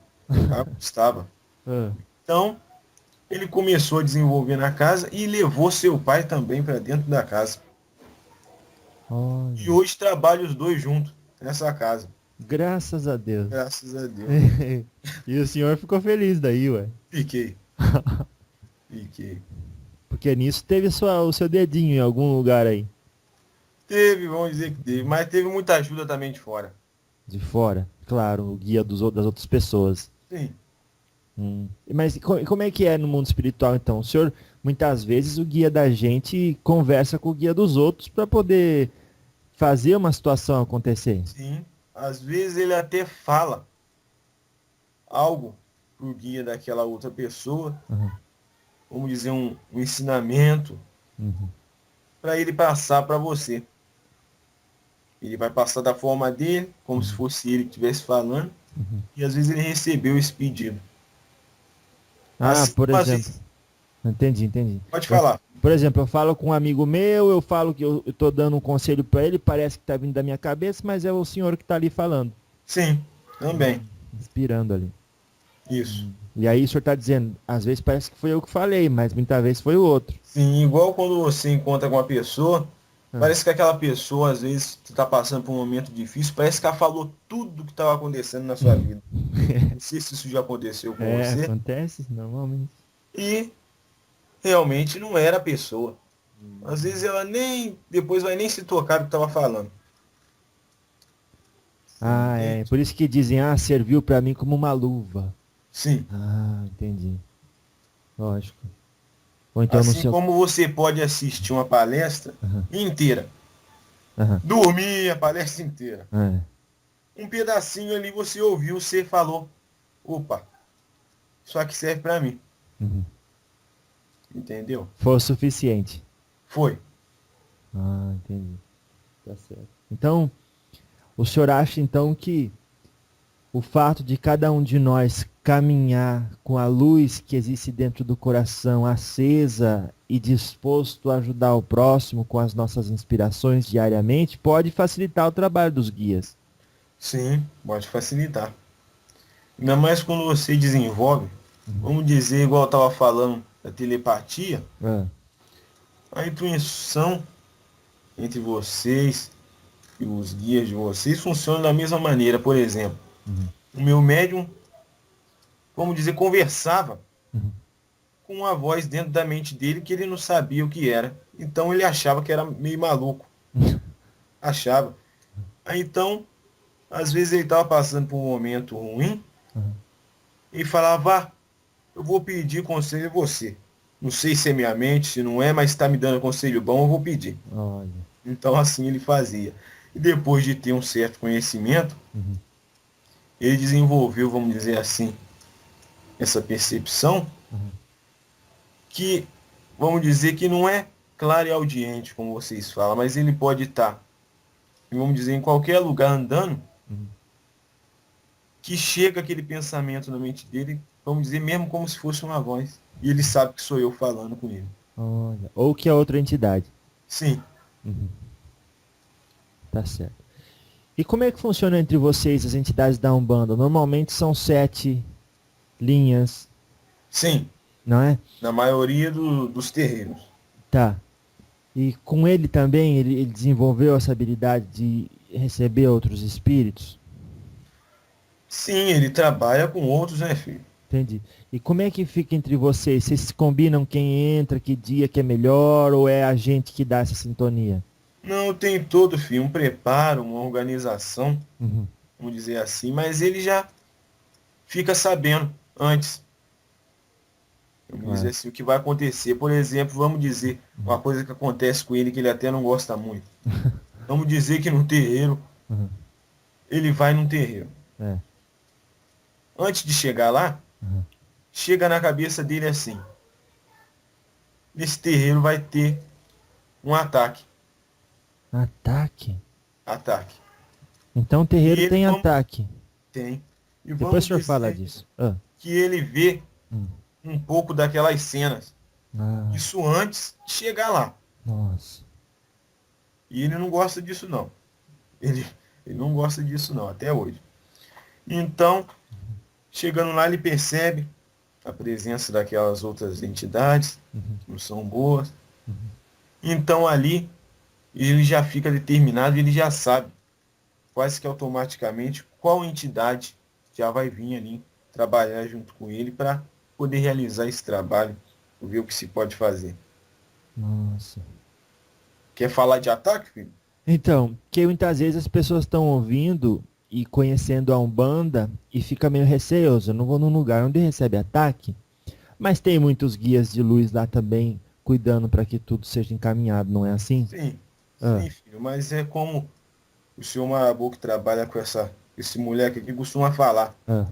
gostava. Ah, Então, ele começou a desenvolver na casa e levou seu pai também para dentro da casa. olha. E hoje trabalham os dois juntos nessa casa. Graças a Deus. Graças a Deus. E o senhor ficou feliz daí, ué. Fiquei. Fiquei. Porque nisso teve o seu dedinho em algum lugar aí. Teve, vamos dizer que teve, mas teve muita ajuda também de fora. De fora. Claro, o guia das outras pessoas. Sim. Mas como é que é no mundo espiritual, então? O senhor, muitas vezes, o guia da gente conversa com o guia dos outros para poder fazer uma situação acontecer. Sim. Às vezes ele até fala algo pro guia daquela outra pessoa, Uhum. vamos dizer, um ensinamento, Uhum. para ele passar para você. Ele vai passar da forma dele, como se fosse ele que estivesse falando, e às vezes ele recebeu esse pedido. Ah, Assim, por às exemplo. vezes- Entendi. Pode falar. Por exemplo, eu falo com um amigo meu, eu falo que eu tô dando um conselho para ele, parece que tá vindo da minha cabeça, mas é o senhor que tá ali falando, Sim, também. inspirando ali. Isso. E aí o senhor tá dizendo, às vezes parece que foi eu que falei, mas muitas vezes foi o outro. Sim, igual quando você encontra com uma pessoa, parece que aquela pessoa, às vezes, você está passando por um momento difícil, parece que ela falou tudo que estava acontecendo na sua vida. Não sei se isso já aconteceu com você. Acontece normalmente. E realmente não era a pessoa. Às vezes ela nem, depois vai nem se tocar do que estava falando. Ah, é. Por isso que dizem, serviu para mim como uma luva. Sim. Ah, entendi. Lógico. Ou então no Assim seu... como você pode assistir uma palestra inteira, Aham. dormir a palestra inteira. É. Um pedacinho ali você ouviu, você falou, opa, isso aqui serve para mim. Uhum. Entendeu? Foi o suficiente. Foi. Ah, entendi. Tá certo. Então, o senhor acha então que o fato de cada um de nós caminhar com a luz que existe dentro do coração acesa e disposto a ajudar o próximo com as nossas inspirações diariamente pode facilitar o trabalho dos guias? Sim, pode facilitar. Ainda mais quando você desenvolve, vamos dizer, igual eu estava falando, da telepatia, Ah, a intuição entre vocês e os guias de vocês funciona da mesma maneira. Por exemplo, o meu médium, vamos dizer, conversava com uma voz dentro da mente dele que ele não sabia o que era. Então ele achava que era meio maluco. Achava. Aí então, às vezes ele estava passando por um momento ruim e falava, eu vou pedir conselho a você. Não sei se é minha mente, se não é, mas está me dando conselho bom, eu vou pedir. olha. Então assim ele fazia. E depois de ter um certo conhecimento, ele desenvolveu, vamos dizer assim, essa percepção que, vamos dizer que não é clara e audiente, como vocês falam, mas ele pode estar, vamos dizer, em qualquer lugar andando, que chega aquele pensamento na mente dele, vamos dizer, mesmo como se fosse uma voz. E ele sabe que sou eu falando com ele. Olha. Ou que é outra entidade. Sim. Tá certo. E como é que funciona entre vocês, as entidades da Umbanda? Normalmente são 7 linhas, Sim. não é? Na maioria dos terreiros. Tá. E com ele também, ele desenvolveu essa habilidade de receber outros espíritos? Sim, ele trabalha com outros, né, filho? Entendi. E como é que fica entre vocês? Vocês combinam quem entra, que dia que é melhor, ou é a gente que dá essa sintonia? Não, tem todo, filho, um preparo, uma organização, Uhum. vamos dizer assim, mas ele já fica sabendo antes. Vamos dizer Claro. assim, o que vai acontecer. Por exemplo, vamos dizer Uhum. uma coisa que acontece com ele que ele até não gosta muito. Vamos dizer que no terreiro, Uhum. ele vai num terreiro. É. Antes de chegar lá, Uhum. chega na cabeça dele assim: nesse terreiro vai ter um ataque. Ataque? Ataque. Então o E terreiro ele tem ataque. tem. E Depois vamos o senhor fala dizer disso. Ah. que ele vê Hum. um pouco daquelas cenas. Ah, Isso antes de chegar lá. nossa. E ele não gosta disso não. Ele, ele não gosta disso não, até hoje. Então, chegando lá, ele percebe a presença daquelas outras entidades Uhum. que não são boas. Uhum. Então ali ele já fica determinado, ele já sabe quase que automaticamente qual entidade já vai vir ali trabalhar junto com ele para poder realizar esse trabalho, ver o que se pode fazer. Nossa. Quer falar de ataque, filho? Então, que muitas vezes as pessoas estão ouvindo e conhecendo a Umbanda e fica meio receoso. Eu não vou num lugar onde recebe ataque, mas tem muitos guias de luz lá também cuidando para que tudo seja encaminhado, não é assim? Sim, Ah, sim, filho, mas é como o senhor Marabu que trabalha com esse moleque aqui costuma falar. ah,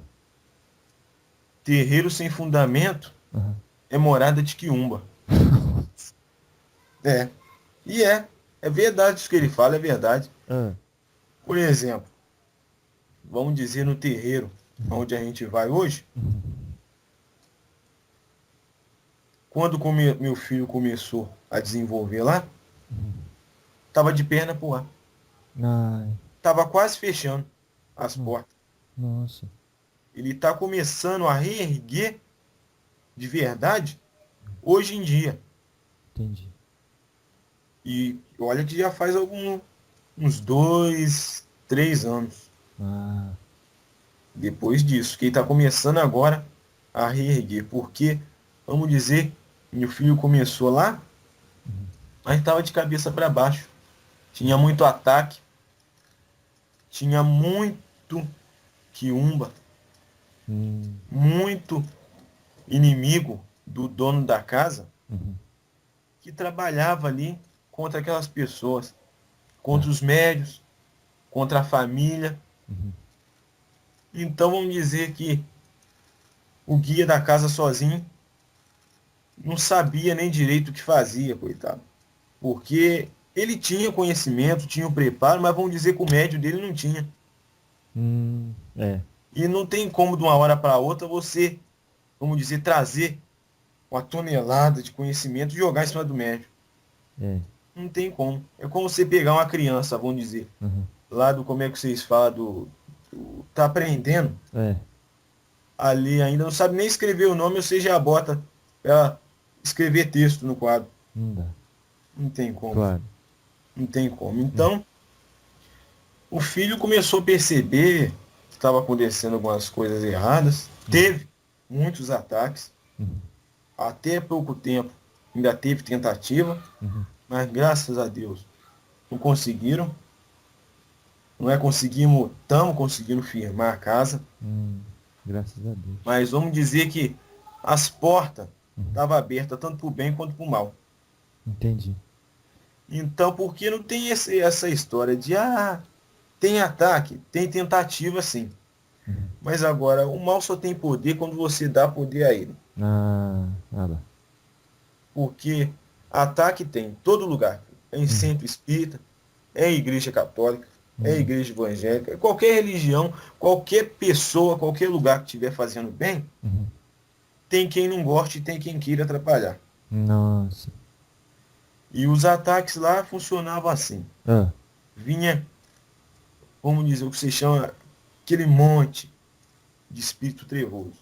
Terreiro sem fundamento aham. é morada de quiumba. É. E é. É verdade isso que ele fala, é verdade. Ah, Por exemplo, vamos dizer no terreiro onde a gente vai hoje, quando meu filho começou a desenvolver lá, estava de perna pro ar. ai, Estava quase fechando as hum, portas. nossa, Ele está começando a reerguer de verdade hoje em dia. entendi. E olha que já faz uns 2, 3 anos Ah, depois disso, que ele está começando agora a reerguer. Porque, vamos dizer, meu filho começou lá, mas estava de cabeça para baixo. Tinha muito ataque, tinha muito quiumba, hum, muito inimigo do dono da casa uhum, que trabalhava ali contra aquelas pessoas, tá, contra os médios, contra a família. uhum, Então vamos dizer que o guia da casa sozinho não sabia nem direito o que fazia, coitado. Porque ele tinha conhecimento, tinha o preparo, mas vamos dizer que o médio dele não tinha. é, E não tem como de uma hora para outra você, vamos dizer, trazer uma tonelada de conhecimento e jogar em cima do médio. é, Não tem como. É como você pegar uma criança, vamos dizer, uhum, lá do, como é que vocês falam, tá aprendendo, é, ali ainda não sabe nem escrever o nome, você já bota pra escrever texto no quadro. não dá, Não tem como. claro, Não tem como. hum, Então, o filho começou a perceber que estava acontecendo algumas coisas erradas. Teve muitos ataques. uhum, Até pouco tempo ainda teve tentativa, uhum, mas graças a Deus não conseguiram. Não é conseguimos, estamos conseguindo firmar a casa, hum, graças a Deus, mas vamos dizer que as portas uhum, estavam abertas tanto para o bem quanto para o mal. entendi, Então, porque não tem essa história de tem ataque, tem tentativa sim. uhum, Mas agora, o mal só tem poder quando você dá poder a ele. lá, Porque ataque tem em todo lugar. É em uhum, centro espírita, é em igreja católica, é em uhum, igreja evangélica, qualquer religião, qualquer pessoa, qualquer lugar que estiver fazendo bem, uhum, tem quem não goste e tem quem queira atrapalhar. nossa, E os ataques lá funcionavam assim. ah, Vinha, vamos dizer, o que se chama aquele monte de espírito trevoso.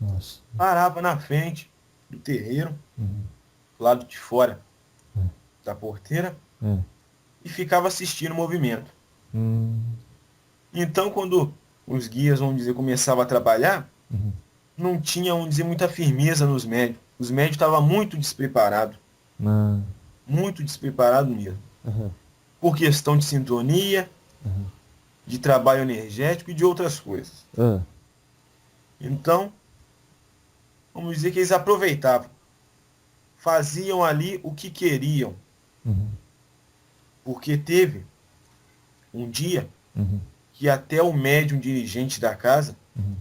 nossa, Parava na frente do terreiro, uhum, do lado de fora é, da porteira, é, e ficava assistindo o movimento. hum, Então, quando os guias, vamos dizer, começavam a trabalhar, uhum, não tinha, vamos dizer, muita firmeza nos médios. Os médios estavam muito despreparados. Ah, Muito despreparados mesmo. aham, Por questão de sintonia, aham. de trabalho energético e de outras coisas. Ah, Então, vamos dizer que eles aproveitavam. Faziam ali o que queriam. uhum, Porque teve um dia uhum, que até o médium dirigente da casa, uhum.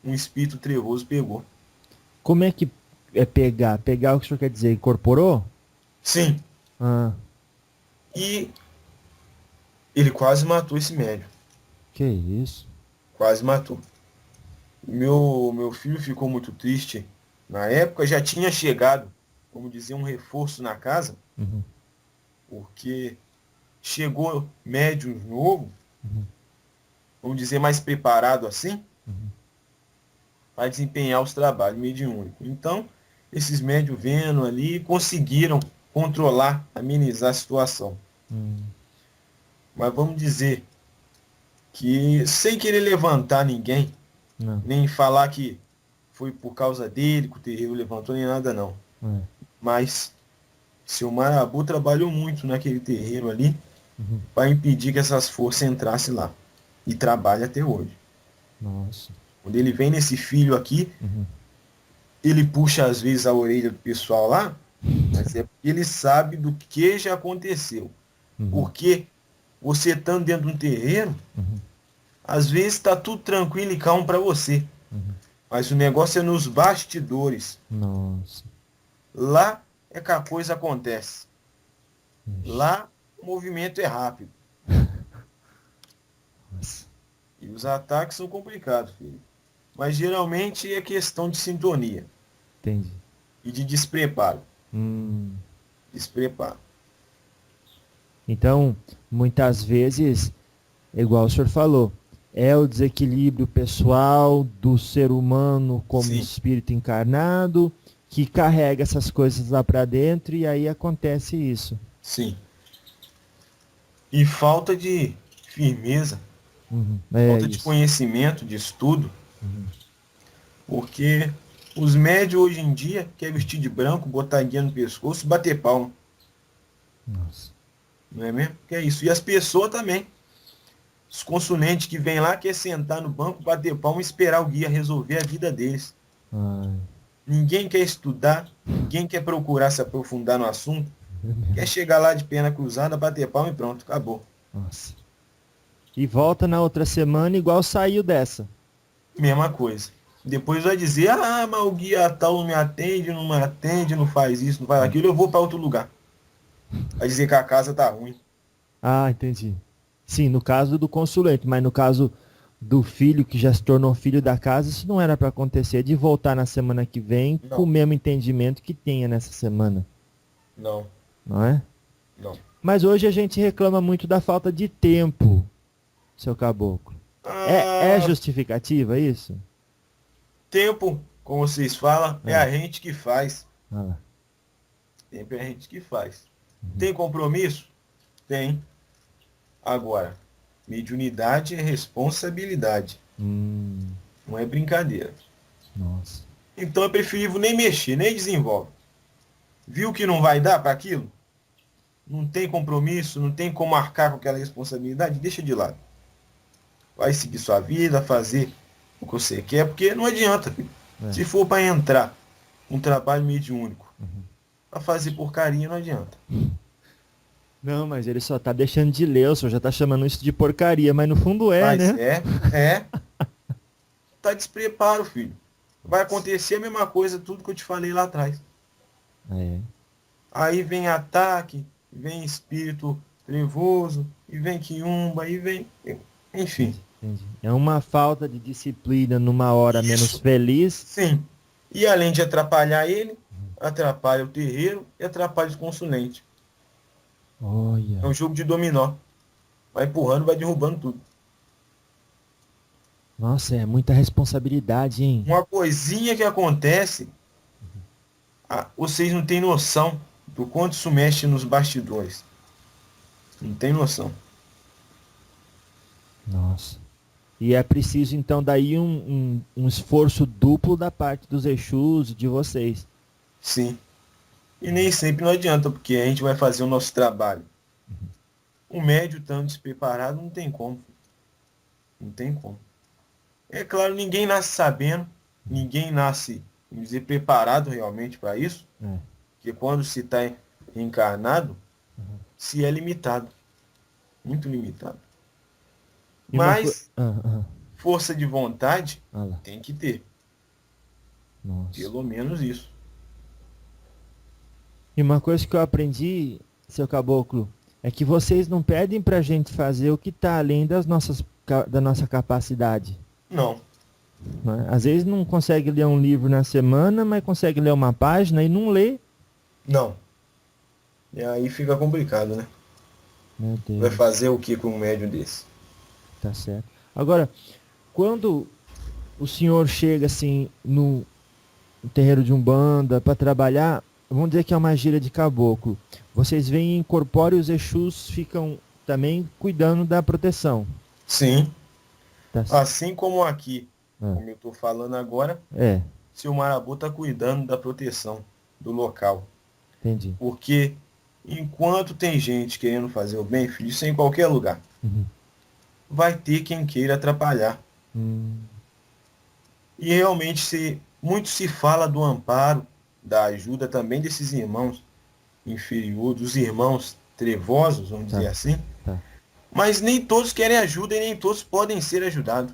um espírito trevoso pegou. Como é que é pegar? Pegar o que o senhor quer dizer? Incorporou? Sim. Ah, E ele quase matou esse médium. que isso? Quase matou. Meu filho ficou muito triste. Na época já tinha chegado, vamos dizer, um reforço na casa, Uhum, porque chegou médium novo, uhum, vamos dizer, mais preparado assim, uhum. para desempenhar os trabalhos mediúnicos. Então, esses médios vendo ali, conseguiram controlar, amenizar a situação. Hum, Mas vamos dizer que, sem querer levantar ninguém, não, nem falar que foi por causa dele que o terreiro levantou, nem nada não. é. Mas seu Marabu trabalhou muito naquele terreiro ali Uhum. para impedir que essas forças entrassem lá. E trabalha até hoje. Nossa. Quando ele vem nesse filho aqui, Uhum. ele puxa às vezes a orelha do pessoal lá, mas é porque ele sabe do que já aconteceu. Uhum. Porque você estando dentro de um terreiro, Uhum. às vezes está tudo tranquilo e calmo para você. Uhum. Mas o negócio é nos bastidores. Nossa. Lá é que a coisa acontece. Ixi. Lá o movimento é rápido. Nossa. E os ataques são complicados, filho. Mas geralmente é questão de sintonia Entendi. e de despreparo. Hum. Despreparo. Então, muitas vezes, igual o senhor falou, é o desequilíbrio pessoal do ser humano como Sim. espírito encarnado que carrega essas coisas lá para dentro e aí acontece isso. Sim. E falta de firmeza, Uhum. É falta de isso. conhecimento, de estudo, Uhum. porque os médios hoje em dia querem vestir de branco, botar guia no pescoço e bater palma. Nossa. Não é mesmo? Que é isso. E as pessoas também. Os consulentes que vêm lá querem sentar no banco, bater palma e esperar o guia resolver a vida deles. Ai. Ninguém quer estudar, ninguém quer procurar se aprofundar no assunto. Quer chegar lá de perna cruzada, bater palma e pronto, acabou. Nossa. E volta na outra semana igual saiu dessa. Mesma coisa. Depois vai dizer, ah, mas o guia tal não me atende, não faz isso, não faz aquilo, eu vou para outro lugar. Vai dizer que a casa tá ruim. Ah, entendi. Sim, no caso do consulente, mas no caso do filho que já se tornou filho da casa, isso não era para acontecer de voltar na semana que vem Não. com o mesmo entendimento que tinha nessa semana, Não, não é? não. Mas hoje a gente reclama muito da falta de tempo, seu caboclo. É Ah, justificativa isso? tempo, como vocês falam, é a gente que faz. Ah, Tempo é a gente que faz. Tem compromisso? Tem. Agora, mediunidade é responsabilidade. Não é brincadeira. nossa. Então é preferível nem mexer, nem desenvolve. Viu que não vai dar para aquilo? Não tem compromisso, não tem como marcar com aquela responsabilidade? Deixa de lado. Vai seguir sua vida, fazer o que você quer, porque não adianta, filho. É. Se for para entrar um trabalho mediúnico, para fazer porcaria, não adianta. Não, mas ele só tá deixando de ler, o senhor já tá chamando isso de porcaria, mas no fundo é, Mas né? é. Tá despreparo, filho. Vai acontecer a mesma coisa, tudo que eu te falei lá atrás. É. Aí vem ataque, vem espírito trevoso, e vem quiumba, e vem... Enfim, Entendi. É uma falta de disciplina numa hora Isso. menos feliz. sim. E além de atrapalhar ele, atrapalha o terreiro e atrapalha os consulentes. É Olha. um jogo de dominó. Vai empurrando, vai derrubando tudo. Nossa, é muita responsabilidade, hein? Uma coisinha que acontece, vocês não têm noção do quanto isso mexe nos bastidores. Não tem noção. Nossa. E é preciso, então, daí um esforço duplo da parte dos Exus e de vocês. Sim. E nem sempre não adianta, porque a gente vai fazer o nosso trabalho. O médio estando despreparado não tem como. Não tem como. É claro, ninguém nasce sabendo, ninguém nasce, vamos dizer, preparado realmente para isso, É. porque quando se está encarnado, se é limitado. Muito limitado. E uma Mas força de vontade Ah lá. tem que ter. Nossa. Pelo menos isso. E uma coisa que eu aprendi, seu caboclo, é que vocês não pedem pra gente fazer o que está além da nossa capacidade. Não. Né? Às vezes não consegue ler um livro na semana, mas consegue ler uma página e não lê. Não. E aí fica complicado, né? Meu Vai Deus, fazer o que com um médium desse? tá certo. Agora, quando o senhor chega assim no terreiro de Umbanda para trabalhar, vamos dizer que é uma gíria de caboclo. Vocês vêm e incorporam e os Exus ficam também cuidando da proteção. Sim. Tá certo. Assim como aqui, como eu estou falando agora, É, seu Marabu está cuidando da proteção do local. entendi. Porque enquanto tem gente querendo fazer o bem, filho, isso é em qualquer lugar, Uhum. vai ter quem queira atrapalhar. E realmente muito se fala do amparo, da ajuda também desses irmãos inferiores, dos irmãos trevosos, vamos dizer assim. Tá. Mas nem todos querem ajuda e nem todos podem ser ajudados.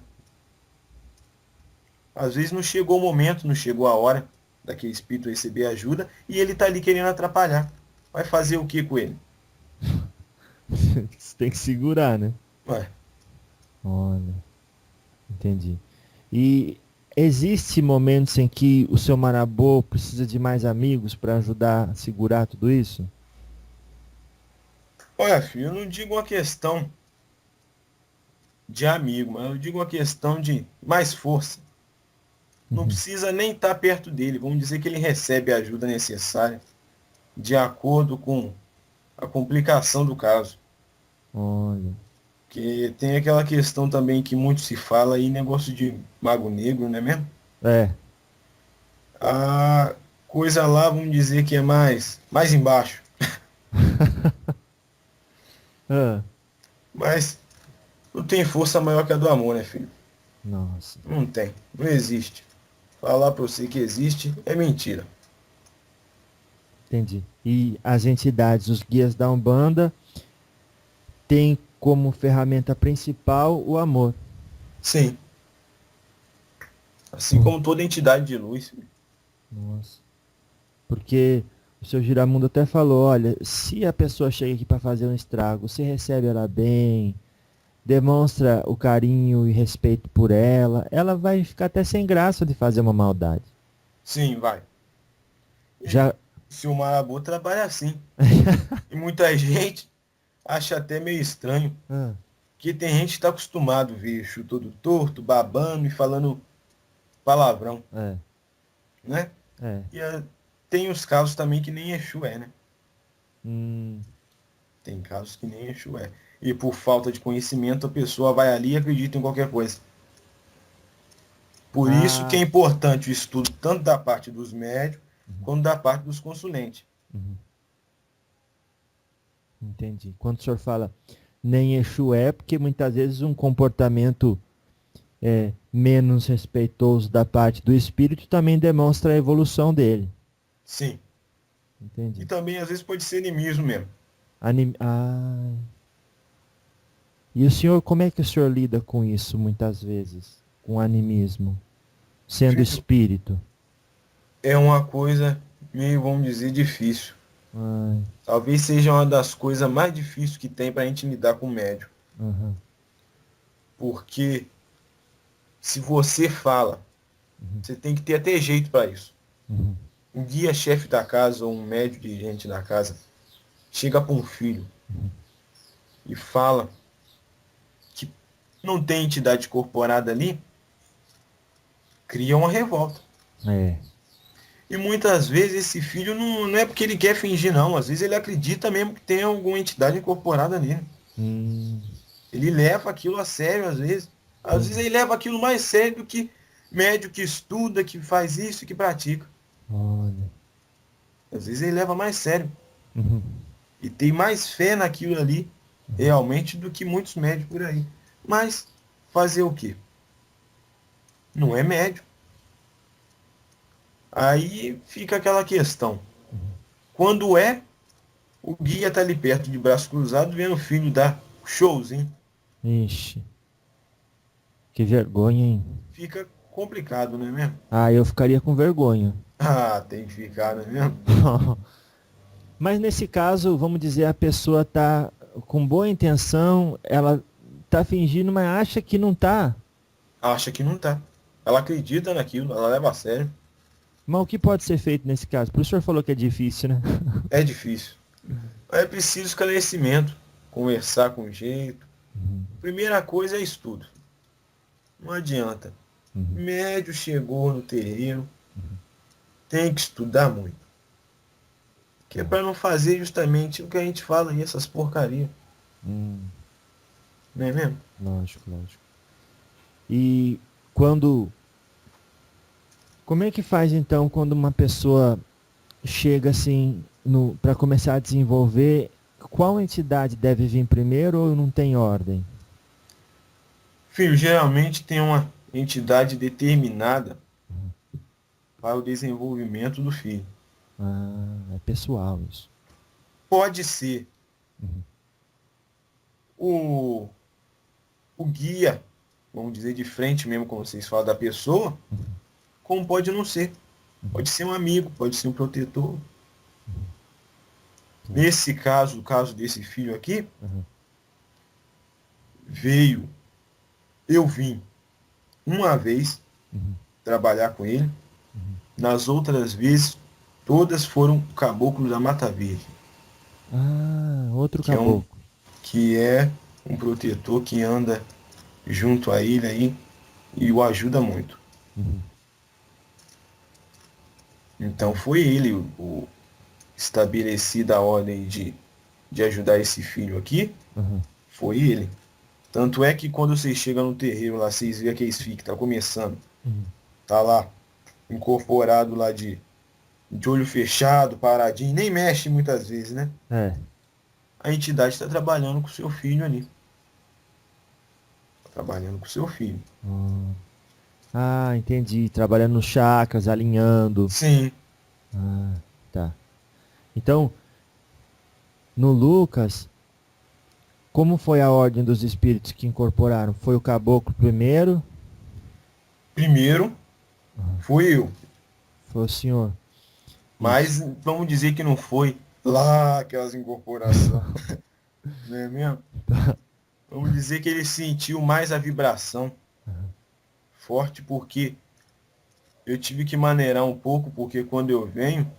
Às vezes não chegou o momento, não chegou a hora daquele espírito receber ajuda e ele está ali querendo atrapalhar. Vai fazer o que com ele? Você tem que segurar, né? Ué, Olha, entendi. E existe momentos em que o seu Marabô precisa de mais amigos para ajudar a segurar tudo isso? olha, filho, eu não digo uma questão de amigo, mas eu digo uma questão de mais força. Não precisa nem estar perto dele. Vamos dizer que ele recebe a ajuda necessária de acordo com a complicação do caso. Olha, Porque tem aquela questão também que muito se fala aí, negócio de mago negro, não é mesmo? é, A coisa lá, vamos dizer que é mais embaixo. ah, Mas não tem força maior que a do amor, né, filho? nossa, Não tem. Não existe. Falar pra você que existe é mentira. entendi. E as entidades, os guias da Umbanda, têm como ferramenta principal o amor. Sim. Assim como toda entidade de luz, filho. Nossa. Porque o seu Giramundo até falou, olha, se a pessoa chega aqui para fazer um estrago, você recebe ela bem, demonstra o carinho e respeito por ela, ela vai ficar até sem graça de fazer uma maldade. Sim, vai. Já Se o Marabu trabalha assim. E muita gente acha até meio estranho. ah, Que tem gente que está acostumado a ver Exu todo torto, babando e falando palavrão, é, né? é. E tem os casos também que nem Exu é, né? Hum, Tem casos que nem Exu é. E por falta de conhecimento a pessoa vai ali e acredita em qualquer coisa. Por isso que é importante o estudo tanto da parte dos médios quanto da parte dos consulentes. entendi. Quando o senhor fala nem Exu é, porque muitas vezes um comportamento menos respeitoso da parte do espírito também demonstra a evolução dele. Sim. E Entendi. também às vezes pode ser animismo mesmo. E o senhor, como é que o senhor lida com isso muitas vezes? Com animismo? Sendo espírito? É uma coisa meio, vamos dizer, difícil. Ai, Talvez seja uma das coisas mais difíceis que tem para a gente lidar com o médium. aham, Porque se você fala, você tem que ter até jeito para isso. uhum, Um guia-chefe da casa ou um médium dirigente da casa chega para um filho e fala que não tem entidade incorporada ali, cria uma revolta. é, E muitas vezes esse filho não é porque ele quer fingir, não. Às vezes ele acredita mesmo que tem alguma entidade incorporada nele. Ele leva aquilo a sério, às vezes. Às vezes ele leva aquilo mais sério do que médico que estuda, que faz isso e que pratica. Olha. Às vezes ele leva mais sério. Uhum. E tem mais fé naquilo ali, realmente, do que muitos médicos por aí. Mas fazer o quê? Não é médico. Aí fica aquela questão. Quando é, o guia tá ali perto de braço cruzado, vendo o filho dar showzinho. Ixi. Que vergonha, hein? Fica complicado, não é mesmo? Ah, eu ficaria com vergonha. Ah, tem que ficar, não é mesmo? Mas nesse caso, vamos dizer, a pessoa tá com boa intenção, ela tá fingindo, mas acha que não tá. Acha que não tá. Ela acredita naquilo, ela leva a sério. Mas o que pode ser feito nesse caso? Por isso o senhor falou que é difícil, né? É difícil. É preciso esclarecimento, conversar com jeito. Primeira coisa é estudo. Não adianta. Médio chegou no terreiro, tem que estudar muito. Que é para não fazer justamente o que a gente fala aí, essas porcarias. Não é mesmo? Lógico, lógico. E quando... Como é que faz então quando uma pessoa chega assim para começar a desenvolver? Qual entidade deve vir primeiro ou não tem ordem? Filho, geralmente tem uma entidade determinada para o desenvolvimento do filho. Ah, é pessoal isso. Pode ser o, o guia, vamos dizer, de frente mesmo, como vocês falam, da pessoa, como pode não ser. Pode ser um amigo, pode ser um protetor. Nesse caso, o caso desse filho aqui, eu vim uma vez trabalhar com ele, nas outras vezes, todas foram caboclos da Mata Verde, Ah, outro que é caboclo. que é um protetor que anda junto a ele aí e o ajuda muito. Então foi ele o estabelecido a ordem de ajudar esse filho aqui, foi ele. Tanto é que quando vocês chegam no terreiro lá, vocês veem aqueles filhos que tá começando, tá lá, incorporado lá de olho fechado, paradinho, nem mexe muitas vezes, né? É. A entidade está trabalhando com o seu filho ali. Tá trabalhando com o seu filho. Ah, entendi. Trabalhando nos chakras, alinhando. Sim. Ah, tá. Então, no Lucas, como foi a ordem dos espíritos que incorporaram? Foi o caboclo primeiro? Primeiro, fui eu. Foi o senhor? Mas vamos dizer que não foi lá aquelas incorporações. Não é mesmo? Vamos dizer que ele sentiu mais a vibração forte, porque eu tive que maneirar um pouco, porque quando eu venho,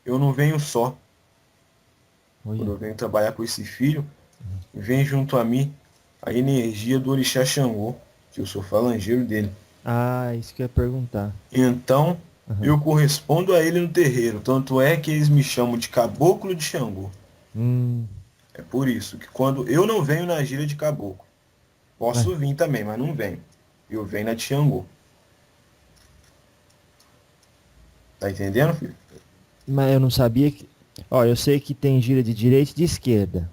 eu não venho só. Quando eu venho trabalhar com esse filho, vem junto a mim a energia do orixá Xangô, que eu sou falangeiro dele. Ah, isso que eu ia perguntar. Então, eu correspondo a ele no terreiro. Tanto é que eles me chamam de caboclo de Xangô. É por isso que quando eu não venho na gira de caboclo, posso vir também, mas não venho. Eu venho na de Xangô. Tá entendendo, filho? Mas eu não sabia que... Ó, eu sei que tem gira de direita e de esquerda.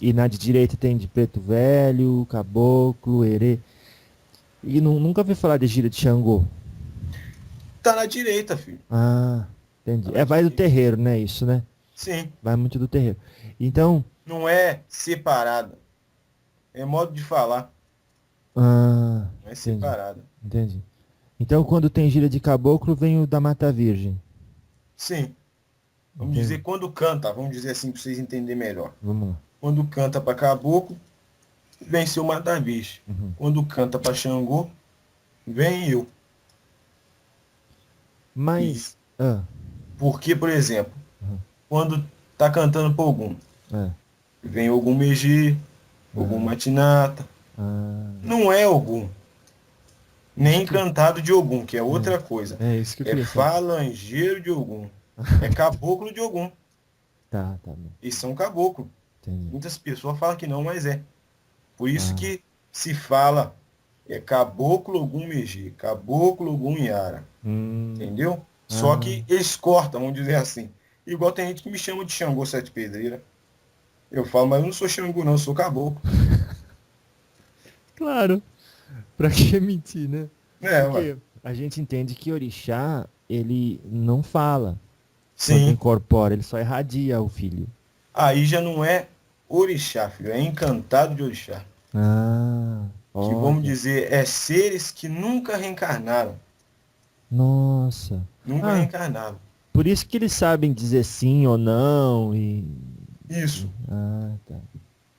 E na de direita tem de preto velho, caboclo, herê. E nunca ouvi falar de gira de Xangô. Tá na direita, filho. Ah, entendi. Tá Vai do direita. terreiro, né? Isso, né? Sim. Vai muito do terreiro. Então... Não é separada. É modo de falar. Ah, Não é entendi. separada. Entendi. Então quando tem gira de caboclo, vem o da Mata Virgem. Sim. Vamos Entendi. dizer quando canta, vamos dizer assim para vocês entenderem melhor. Vamos lá. Quando canta para caboclo, vem seu Mataviche. Quando canta para Xangô, vem eu. Mas... Porque, por exemplo, quando tá cantando para Ogum, vem Ogum Megê, Ogum Matinata. Não é Ogum. Nem cantado de Ogum, que é outra coisa. É isso que eu É queria saber. falangeiro de Ogum. É caboclo de Ogum. Tá bom. Eles são caboclo. Entendi. Muitas pessoas falam que não, mas é. Por isso que se fala É Caboclo Ogum Megê, Caboclo Ogum Yara. Entendeu? Só que eles cortam, vamos dizer assim. Igual tem gente que me chama de Xangô Sete Pedreira. Eu falo, mas eu não sou Xangô não, eu sou caboclo. Claro. Pra que mentir, né? É, ué. Porque a gente entende que orixá, ele não fala quando Sim. incorpora, ele só irradia o filho. Aí já não é orixá, filho, é encantado de orixá. Ah, Que vamos olha. dizer, é seres que nunca reencarnaram. Nossa. Nunca Ah, reencarnaram. por isso que eles sabem dizer sim ou não e... Isso. Ah, tá.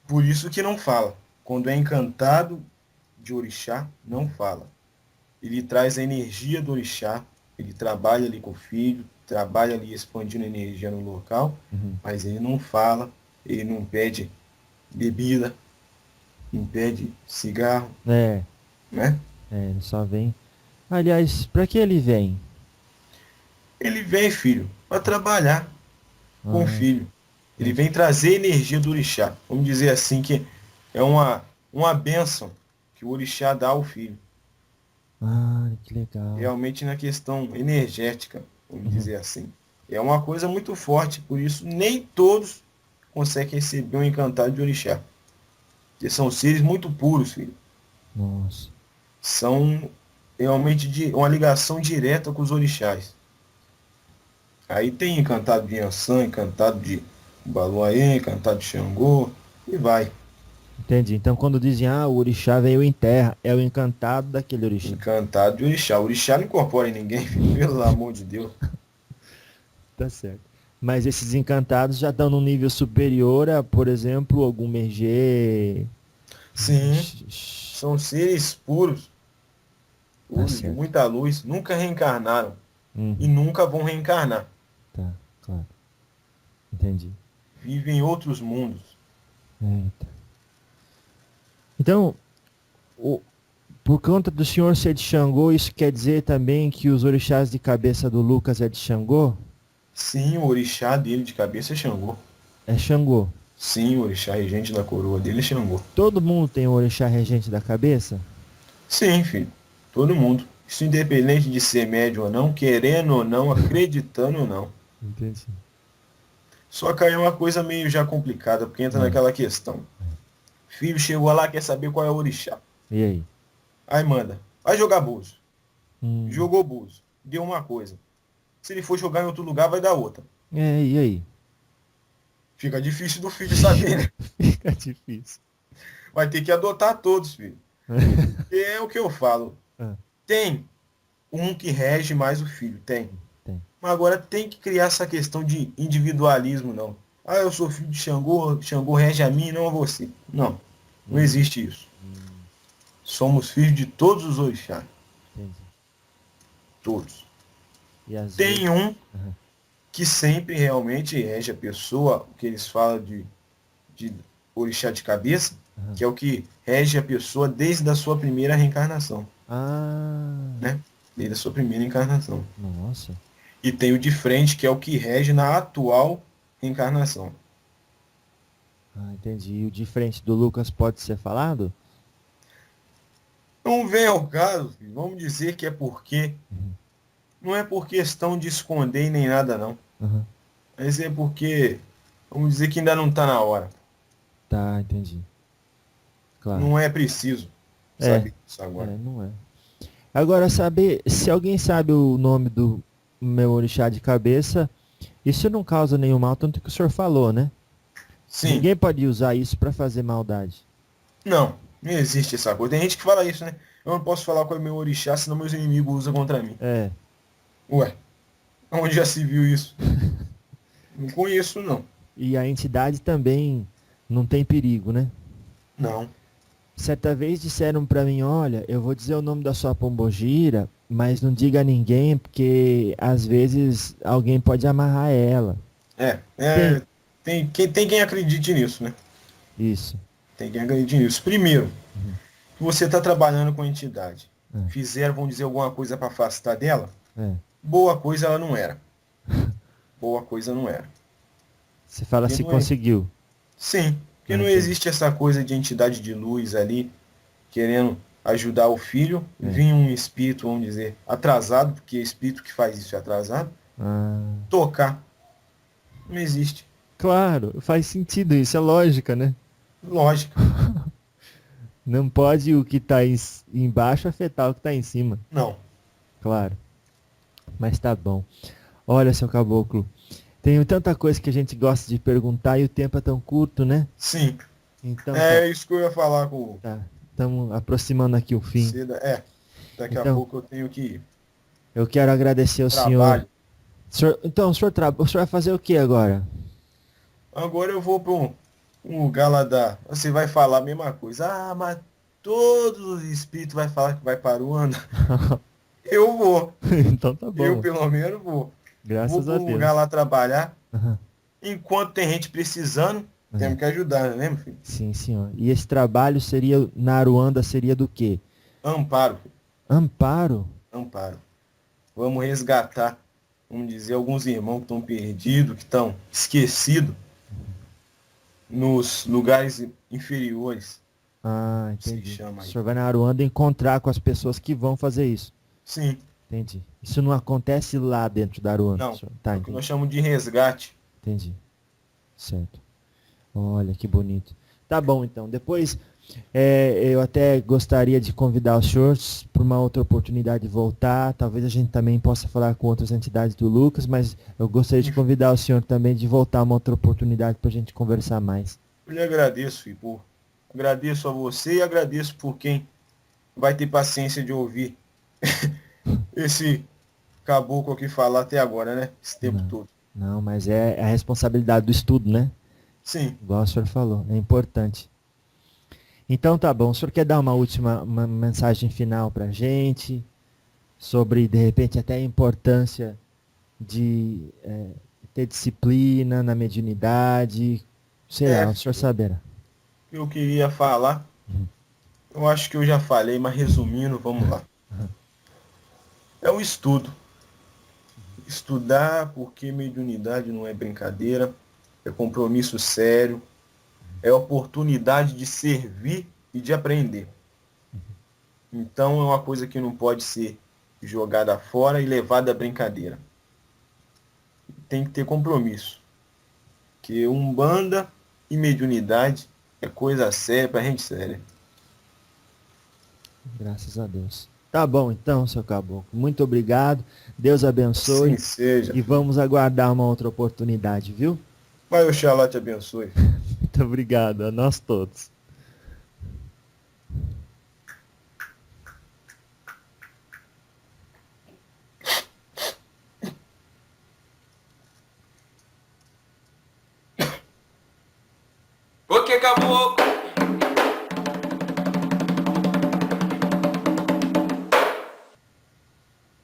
Por isso que não fala. Quando é encantado de orixá, não fala. Ele traz a energia do orixá, ele trabalha ali com o filho, trabalha ali expandindo a energia no local, Uhum. mas ele não fala, ele não pede bebida, não pede cigarro, É, né? ele só vem. Aliás, pra que ele vem? Ele vem, filho, para trabalhar com o Ah, filho. Ele entendi. vem trazer energia do orixá. Vamos dizer assim que é uma bênção que o orixá dá ao filho. Ah, que legal. Realmente na questão energética, vamos Uhum. dizer assim. É uma coisa muito forte, por isso nem todos conseguem receber um encantado de orixá. Porque são seres muito puros, filho. Nossa. São realmente uma ligação direta com os orixás. Aí tem encantado de Yansan, encantado de Baluaê, encantado de Xangô, e vai. Entendi. Então quando dizem, ah, o orixá veio em terra, é o encantado daquele orixá. Encantado de orixá. O orixá não incorpora em ninguém, filho, pelo amor de Deus. Tá certo. Mas esses encantados já estão num nível superior a, por exemplo, algum Mergê. Sim, são seres puros, Tá puros, de certo. muita luz, nunca reencarnaram e Uhum. nunca vão reencarnar. Tá, claro. Entendi. Vivem em outros mundos. Eita. Então, o- por conta do senhor ser de Xangô, isso quer dizer também que os orixás de cabeça do Lucas é de Xangô? Sim, o orixá dele de cabeça é Xangô. É Xangô. Sim, o orixá regente da coroa dele é Xangô. Todo mundo tem o orixá regente da cabeça? Sim, filho. Todo mundo. Isso independente de ser médio ou não, querendo ou não, acreditando ou não. Entendi. Só que aí é uma coisa meio já complicada, porque entra Ah, naquela questão. Filho chegou lá, quer saber qual é o orixá. e aí? Aí manda, vai jogar buzo. Hum, Jogou buzo. Deu uma coisa. Se ele for jogar em outro lugar, vai dar outra. e aí? Fica difícil do filho saber, né? Fica difícil. Vai ter que adotar todos, filho. E é o que eu falo. Ah, Tem um que rege mais o filho, tem. tem. Mas agora tem que criar essa questão de individualismo, não. Ah, eu sou filho de Xangô, Xangô rege a mim, não a você. Não, não Hum, existe isso. hum, Somos filhos de todos os orixás, entendi. todos. E às vezes. Tem um Aham, que sempre realmente rege a pessoa, o que eles falam de orixá de cabeça, aham. que é o que rege a pessoa desde a sua primeira reencarnação, Ah, né? Desde a sua primeira encarnação. nossa. E tem o de frente, que é o que rege na atual reencarnação. Ah, entendi. E o de frente do Lucas pode ser falado? Não vem ao caso, filho. Vamos dizer que é porque, Uhum, não é por questão de esconder nem nada não, aham. mas é porque, vamos dizer que ainda não está na hora. Tá, entendi. Claro. Não é preciso É, saber isso agora. não é. Agora, saber, se alguém sabe o nome do meu orixá de cabeça, isso não causa nenhum mal, tanto que o senhor falou, né? Sim, Ninguém pode usar isso pra fazer maldade. não existe essa coisa. Tem gente que fala isso, né? Eu não posso falar com o meu orixá, senão meus inimigos usam contra mim. É, Ué, onde já se viu isso? Não conheço, não. e a entidade também não tem perigo, né? Não. Certa vez disseram pra mim, olha, eu vou dizer o nome da sua pombogira, mas não diga a ninguém, porque às vezes alguém pode amarrar ela. Tem Tem quem acredite nisso, né? isso. Tem quem acredite nisso. Primeiro, Uhum. que você está trabalhando com a entidade. É, Fizeram, vamos dizer, alguma coisa para afastar dela, é. boa coisa ela não era. Boa coisa não era. Você fala Porque se não é- conseguiu. Sim, porque Ah, não entendi. existe essa coisa de entidade de luz ali querendo ajudar o filho, vinha um espírito, vamos dizer, atrasado, porque espírito que faz isso é atrasado, Ah, tocar. Não existe. claro, faz sentido, isso é lógica, né? Lógica. Não pode o que está embaixo afetar o que está em cima. Não. Claro. Mas tá bom. Olha, seu caboclo, tem tanta coisa que a gente gosta de perguntar e o tempo é tão curto, né? Sim. Então É isso que eu ia falar com tá. Estamos aproximando aqui o fim. você. Daqui a Então, pouco eu tenho que ir. eu quero agradecer ao senhor. Trabalho. Então, o senhor vai fazer o que agora? Agora eu vou para um lugar lá da. Você vai falar a mesma coisa. Ah, mas todos os espíritos vai falar que vai para o ano. Eu vou. Então tá Eu, bom. pelo menos, vou. Vou Graças para a um lugar Deus. lá trabalhar. Aham. Enquanto tem gente precisando, É. temos que ajudar, né, meu filho? Sim, senhor. E esse trabalho seria, na Aruanda, seria do quê? Amparo, filho. Amparo? Amparo. Vamos resgatar, vamos dizer, alguns irmãos que estão perdidos, que estão esquecidos nos lugares inferiores. Ah, Se entendi. O chama aí. senhor vai na Aruanda encontrar com as pessoas que vão fazer isso. Sim, Entendi. Isso não acontece lá dentro da Aruanda, não. senhor. Tá, É o que nós entendi. chamamos de resgate. Entendi. Certo. Olha que bonito. Tá bom, então. Depois, eu até gostaria de convidar os senhores para uma outra oportunidade de voltar. Talvez a gente também possa falar com outras entidades do Lucas, mas eu gostaria de convidar o senhor também de voltar uma outra oportunidade para a gente conversar mais. Eu lhe agradeço, filho. Agradeço a você e agradeço por quem vai ter paciência de ouvir esse caboclo aqui falar até agora, né? Esse tempo Não, todo. não, mas é a responsabilidade do estudo, né? Sim. Igual o senhor falou, é importante. Então tá bom, o senhor quer dar uma mensagem final para a gente sobre, de repente, até a importância de ter disciplina na mediunidade, sei lá, o senhor saberá. Eu queria falar, eu acho que eu já falei, mas resumindo, vamos lá. É o estudo. Estudar porque mediunidade não é brincadeira, é compromisso sério, é oportunidade de servir e de aprender. Então é uma coisa que não pode ser jogada fora e levada à brincadeira. Tem que ter compromisso. Que umbanda e mediunidade é coisa séria pra gente séria. Graças a Deus. Tá bom então, seu caboclo. Muito obrigado. Deus Assim abençoe. seja. E vamos aguardar uma outra oportunidade, viu? Vai, Oxalá te abençoe. Muito obrigado, a nós todos. O que caboclo?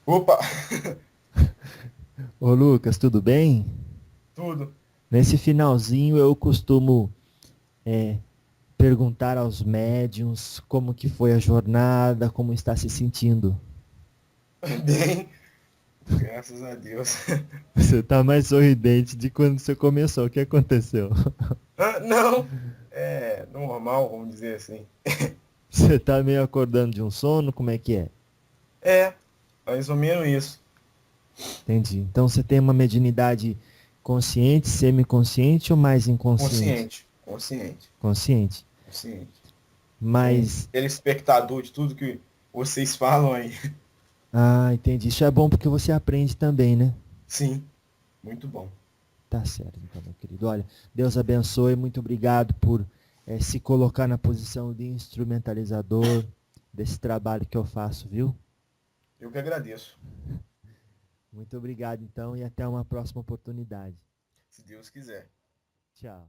Opa! Ô Lucas, tudo bem? Tudo. Nesse finalzinho eu costumo perguntar aos médiuns como que foi a jornada, como está se sentindo. Bem, graças a Deus. Você está mais sorridente de quando você começou. O que aconteceu? Não, é normal, vamos dizer assim. Você está meio acordando de um sono? Como é que é? É, mais ou menos isso. Entendi. Então você tem uma mediunidade consciente, semiconsciente ou mais inconsciente? Consciente. Consciente. Mas, Telespectador de tudo que vocês falam aí. entendi. Isso é bom porque você aprende também, né? Sim, muito bom. Tá certo, então, meu querido. Olha, Deus abençoe. Muito obrigado por se colocar na posição de instrumentalizador desse trabalho que eu faço, viu? Eu que agradeço. Muito obrigado, então, e até uma próxima oportunidade. Se Deus quiser. Tchau.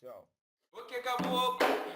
Tchau. O que caboclo?